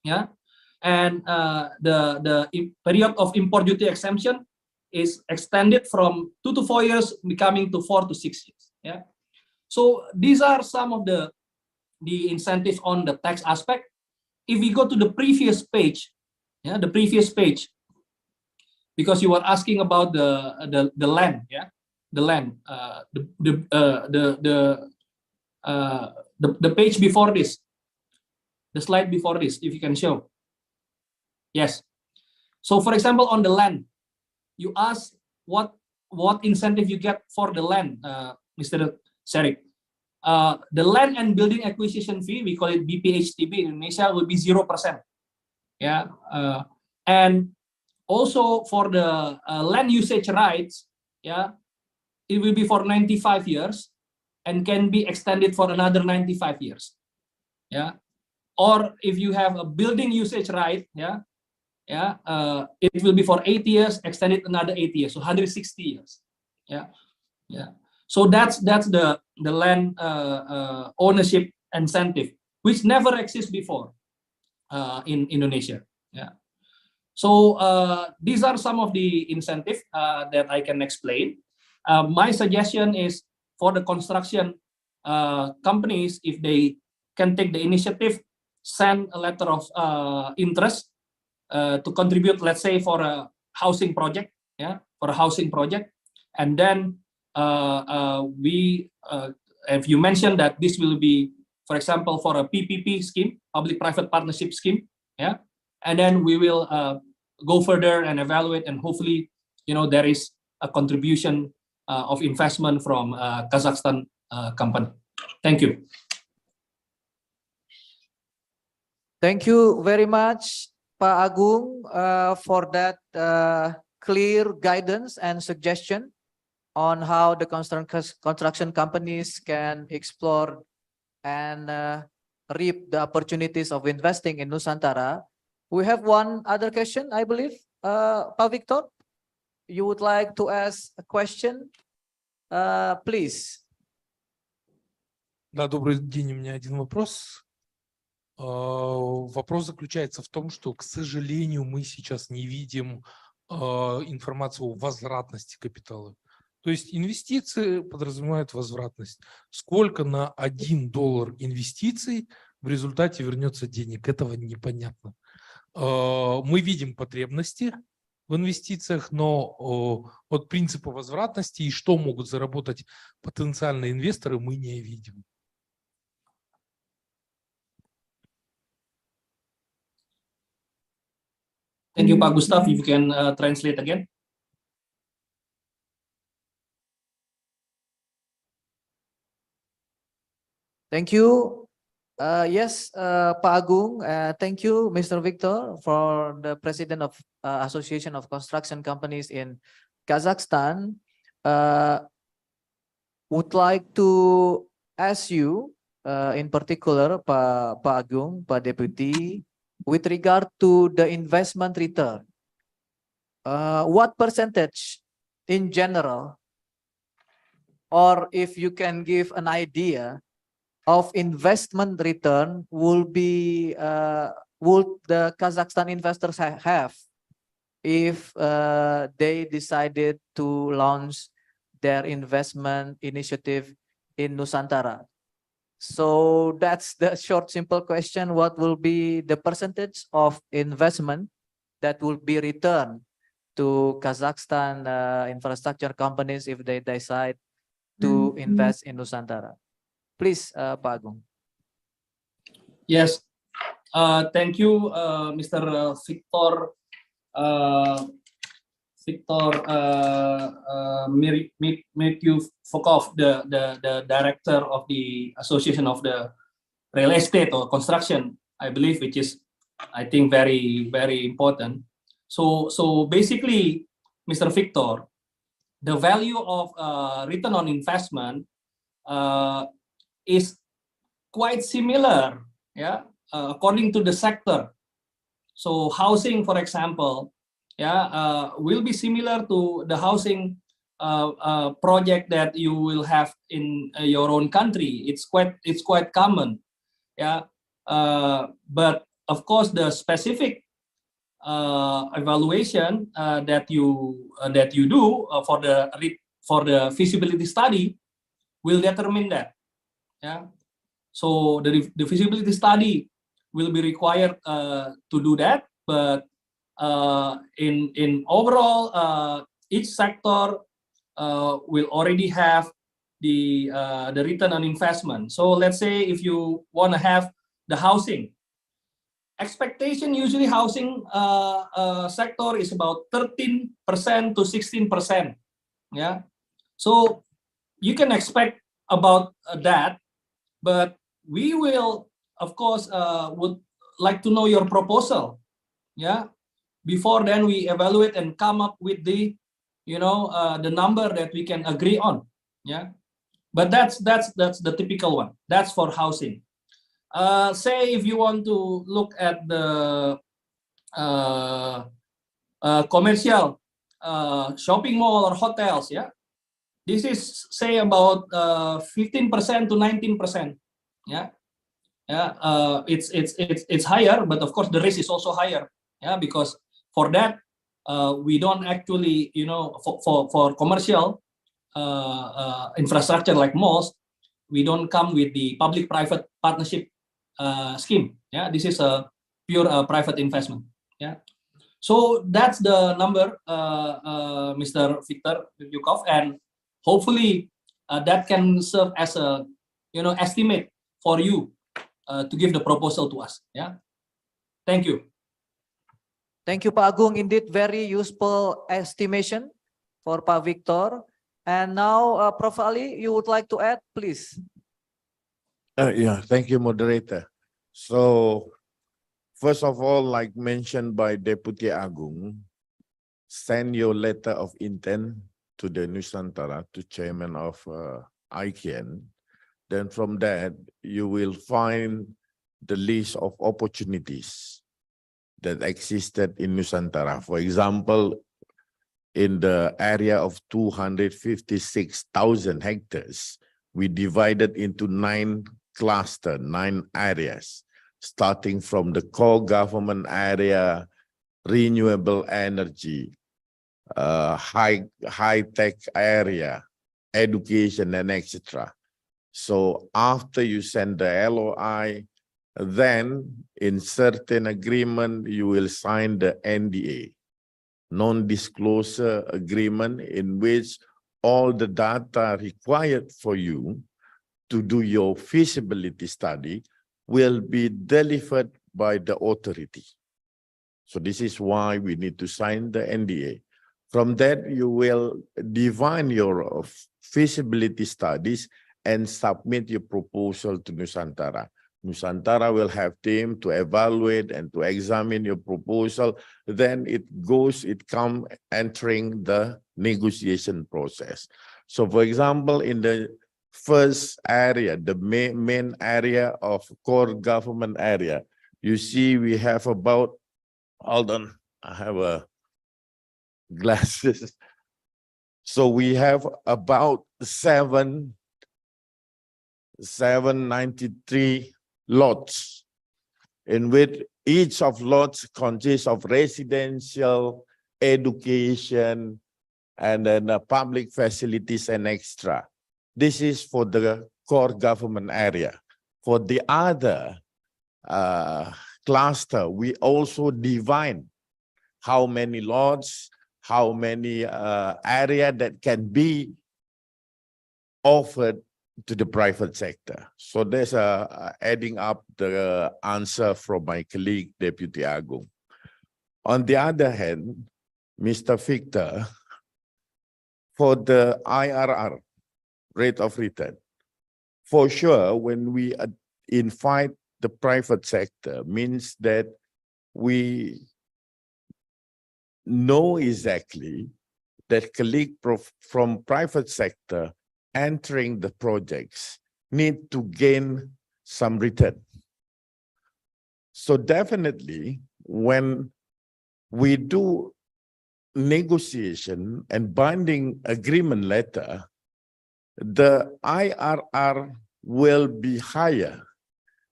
[SPEAKER 5] yeah. And the period of import duty exemption is extended from 2 to 4 years, becoming to 4 to 6 years, yeah. So these are some of the incentives on the tax aspect. If we go to the previous page, yeah, the previous page, because you were asking about the land, yeah, the land, the page before this, the slide before this, if you can show. Yes. So for example, on the land, you ask what incentive you get for the land, Mr. Sharik. The land and building acquisition fee, we call it BPHTB in Indonesia, will be 0%. Yeah. And also for the land usage rights, yeah, it will be for 95 years and can be extended for another 95 years. Yeah. Or if you have a building usage right, yeah, yeah, it will be for 80 years, extended another 80 years, so 160 years. Yeah. Yeah. So that's the land ownership incentive, which never exists before in Indonesia. Yeah. So these are some of the incentives that I can explain. My suggestion is for the construction companies, if they can take the initiative, send a letter of interest to contribute, let's say, for a housing project, yeah, for a housing project, and then if you mentioned that this will be, for example, for a PPP scheme, public-private partnership scheme, yeah, and then we will go further and evaluate, and hopefully, you know, there is a contribution of investment from Kazakhstan company. Thank you.
[SPEAKER 6] Thank you very much, Pak Agung, for that clear guidance and suggestion on how the construction companies can explore and reap the opportunities of investing in Nusantara. We have one other question, I believe. Pak Victor, you would like to ask a question? Please.
[SPEAKER 9] Да, добрый день. У меня один вопрос. Вопрос заключается в том, что, к сожалению, мы сейчас не видим информацию о возвратности капитала. То есть инвестиции подразумевают возвратность. Сколько на $1 инвестиций в результате вернется денег? Этого непонятно. Мы видим потребности в инвестициях, но от принципа возвратности и что могут заработать потенциальные инвесторы мы не видим.
[SPEAKER 5] Thank you, Pak Gustav. If you can translate again.
[SPEAKER 6] Thank you. Yes, Pak Agung, thank you, Mr. Victor, for the president of Association of Construction Companies in Kazakhstan. Would like to ask you, in particular, Pak Agung, Pak Deputy, with regard to the investment return, what percentage in general, or if you can give an idea of investment return would the Kazakhstan investors have if they decided to launch their investment initiative in Nusantara? So that's the short, simple question. What will be the percentage of investment that will be returned to Kazakhstan infrastructure companies if they decide to invest in Nusantara? Please, Pak Agung.
[SPEAKER 5] Yes, thank you, Mr. Victor. Matthew Fokov, the director of the Association of the Real Estate or Construction, I believe, which is, I think, very, very important. So basically, Mr. Victor, the value of return on investment is quite similar, yeah, according to the sector. So housing, for example, yeah, will be similar to the housing project that you will have in your own country. It's quite common, yeah. But of course, the specific evaluation that you do for the feasibility study will determine that. Yeah, so the feasibility study will be required to do that, but in overall, each sector will already have the return on investment. So let's say if you want to have the housing expectation, usually housing sector is about 13% to 16%. Yeah, so you can expect about that. But we will, of course, would like to know your proposal, yeah. Before then, we evaluate and come up with the, the number that we can agree on, yeah. But that's the typical one. That's for housing. Say if you want to look at the commercial shopping mall or hotels, yeah. This is, say, about 15% to 19%. Yeah, yeah. It's higher, but of course the risk is also higher. Yeah, because for that we don't actually, for commercial infrastructure like malls, we don't come with the public-private partnership scheme. Yeah, this is a pure private investment. Yeah. So that's the number, Mr. Victor Yukov, and hopefully that can serve as a estimate for you to give the proposal to us. Yeah, thank you.
[SPEAKER 6] Thank you, Pak Agung. Indeed, very useful estimation for Pak Victor. And now, Prof. Ali, you would like to add, please.
[SPEAKER 7] Yeah, thank you, moderator. So, first of all, like mentioned by Deputy Agung, send your letter of intent to the Nusantara, to chairman of IKN. Then from that, you will find the list of opportunities that existed in Nusantara. For example, in the area of 256,000 hectares, we divided into 9 clusters, 9 areas, starting from the core government area, renewable energy, high-tech area, education, and etc. So after you send the LOI, then in certain agreement, you will sign the NDA, non-disclosure agreement, in which all the data required for you to do your feasibility study will be delivered by the authority. So this is why we need to sign the NDA. From that, you will define your feasibility studies and submit your proposal to Nusantara. Nusantara will have team to evaluate and to examine your proposal. Then it comes entering the negotiation process. So for example, in the first area, the main area of core government area, you see we have about, hold on, I have a glasses. So we have about 793 lots, in which each of lots consists of residential, education, and then public facilities and extra. This is for the core government area. For the other cluster, we also divide how many lots, how many area that can be offered to the private sector. So there's adding up the answer from my colleague, Deputy Agung. On the other hand, Mr. Victor, for the IRR, rate of return, for sure, when we invite the private sector, means that we know exactly that colleague from private sector entering the projects need to gain some return. So definitely when we do negotiation and binding agreement letter, the IRR will be higher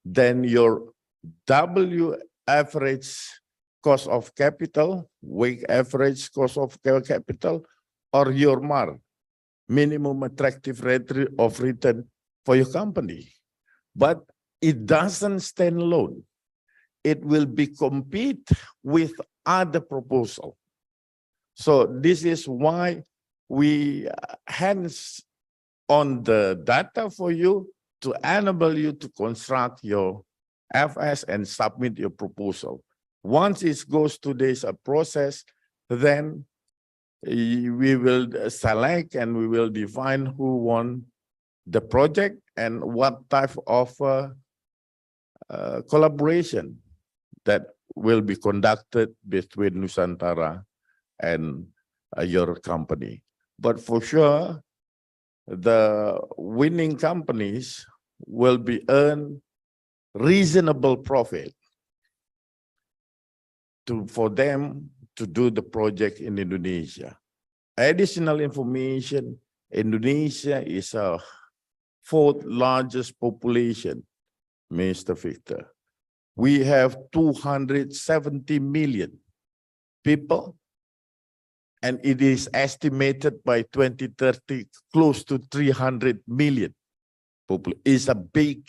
[SPEAKER 7] than your W average cost of capital, weighted average cost of capital, or your MAR, minimum attractive rate of return for your company. But it doesn't stand alone. It will be compete with other proposal. So this is why we hands on the data for you to enable you to construct your FS and submit your proposal. Once it goes to this process, then we will select and we will define who won the project and what type of collaboration that will be conducted between Nusantara and your company. But for sure, the winning companies will be earn reasonable profit for them to do the project in Indonesia. Additional information, Indonesia is a fourth largest population, Mr. Victor. We have 270 million people, and it is estimated by 2030 close to 300 million people. It's a big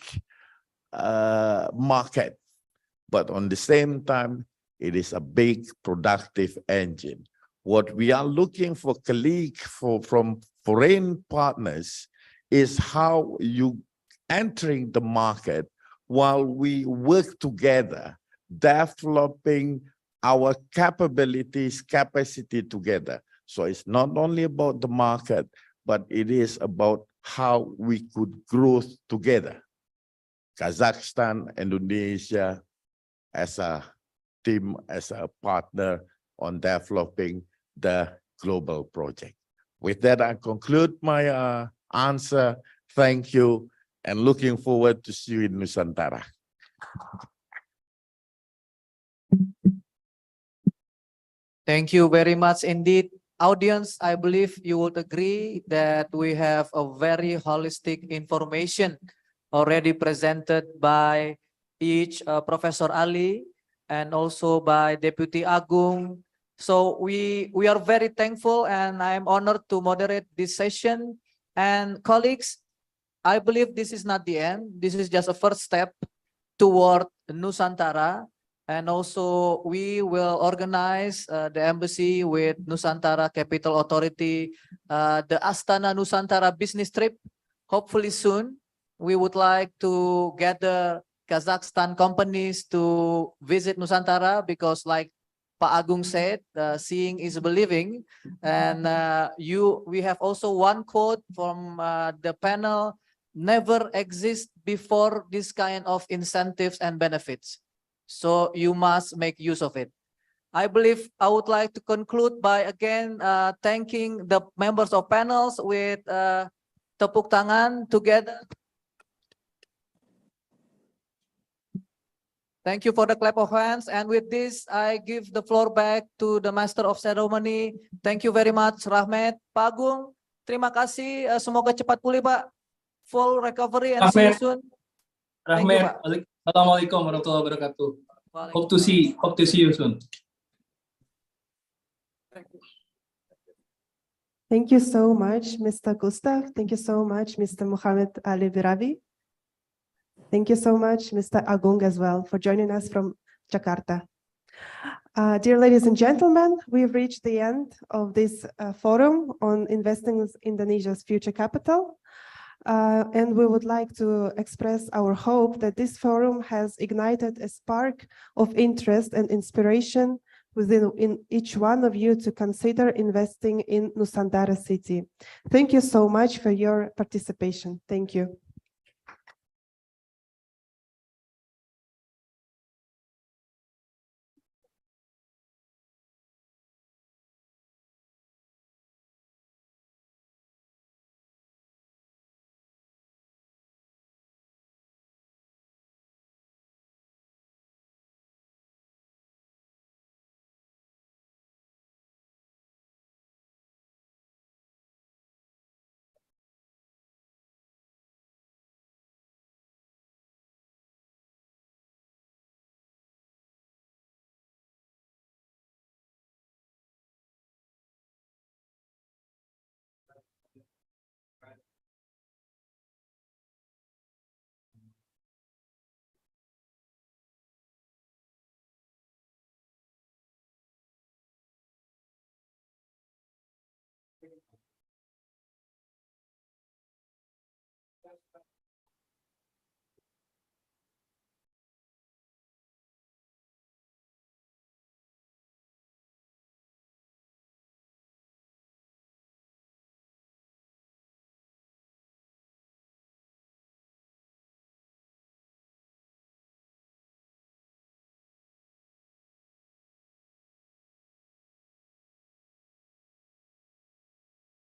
[SPEAKER 7] market, but on the same time, it is a big productive engine. What we are looking for colleagues from foreign partners is how you entering the market while we work together, developing our capabilities, capacity together. So it's not only about the market, but it is about how we could grow together. Kazakhstan, Indonesia, as a team, as a partner on developing the global project. With that, I conclude my answer. Thank you, and looking forward to see you in Nusantara.
[SPEAKER 6] Thank you very much indeed. Audience, I believe you would agree that we have a very holistic information already presented by each Professor Ali and also by Deputy Agung. So we are very thankful, and I am honored to moderate this session. And colleagues, I believe this is not the end. This is just a first step. toward Nusantara. And also we will organize the embassy with Nusantara Capital Authority, the Astana Nusantara business trip, hopefully soon. We would like to gather Kazakhstan companies to visit Nusantara because like Pak Agung said, seeing is believing. And we have also one quote from the panel, never exist before this kind of incentives and benefits. So you must make use of it. I believe I would like to conclude by again thanking the members of panels with tepuk tangan together. Thank you for the clap of hands. And with this, I give the floor back to the Master of Ceremony. Thank you very much, Rahmat. Pak Agung, terima kasih. Semoga cepat pulih, Pak. Full recovery and see you soon. Thank you,
[SPEAKER 5] Rahmat,
[SPEAKER 6] Pak.
[SPEAKER 5] Assalamualaikum warahmatullahi wabarakatuh. Hope to see you soon.
[SPEAKER 2] Thank you so much, Mr. Gustav. Thank you so much, Mr. Muhammad Ali Birawi. Thank you so much, Mr. Agung, as well, for joining us from Jakarta. Dear ladies and gentlemen, we've reached the end of this forum on investing in Indonesia's future capital. And we would like to express our hope that this forum has ignited a spark of interest and inspiration within each one of you to consider investing in Nusantara city. Thank you so much for your participation. Thank you.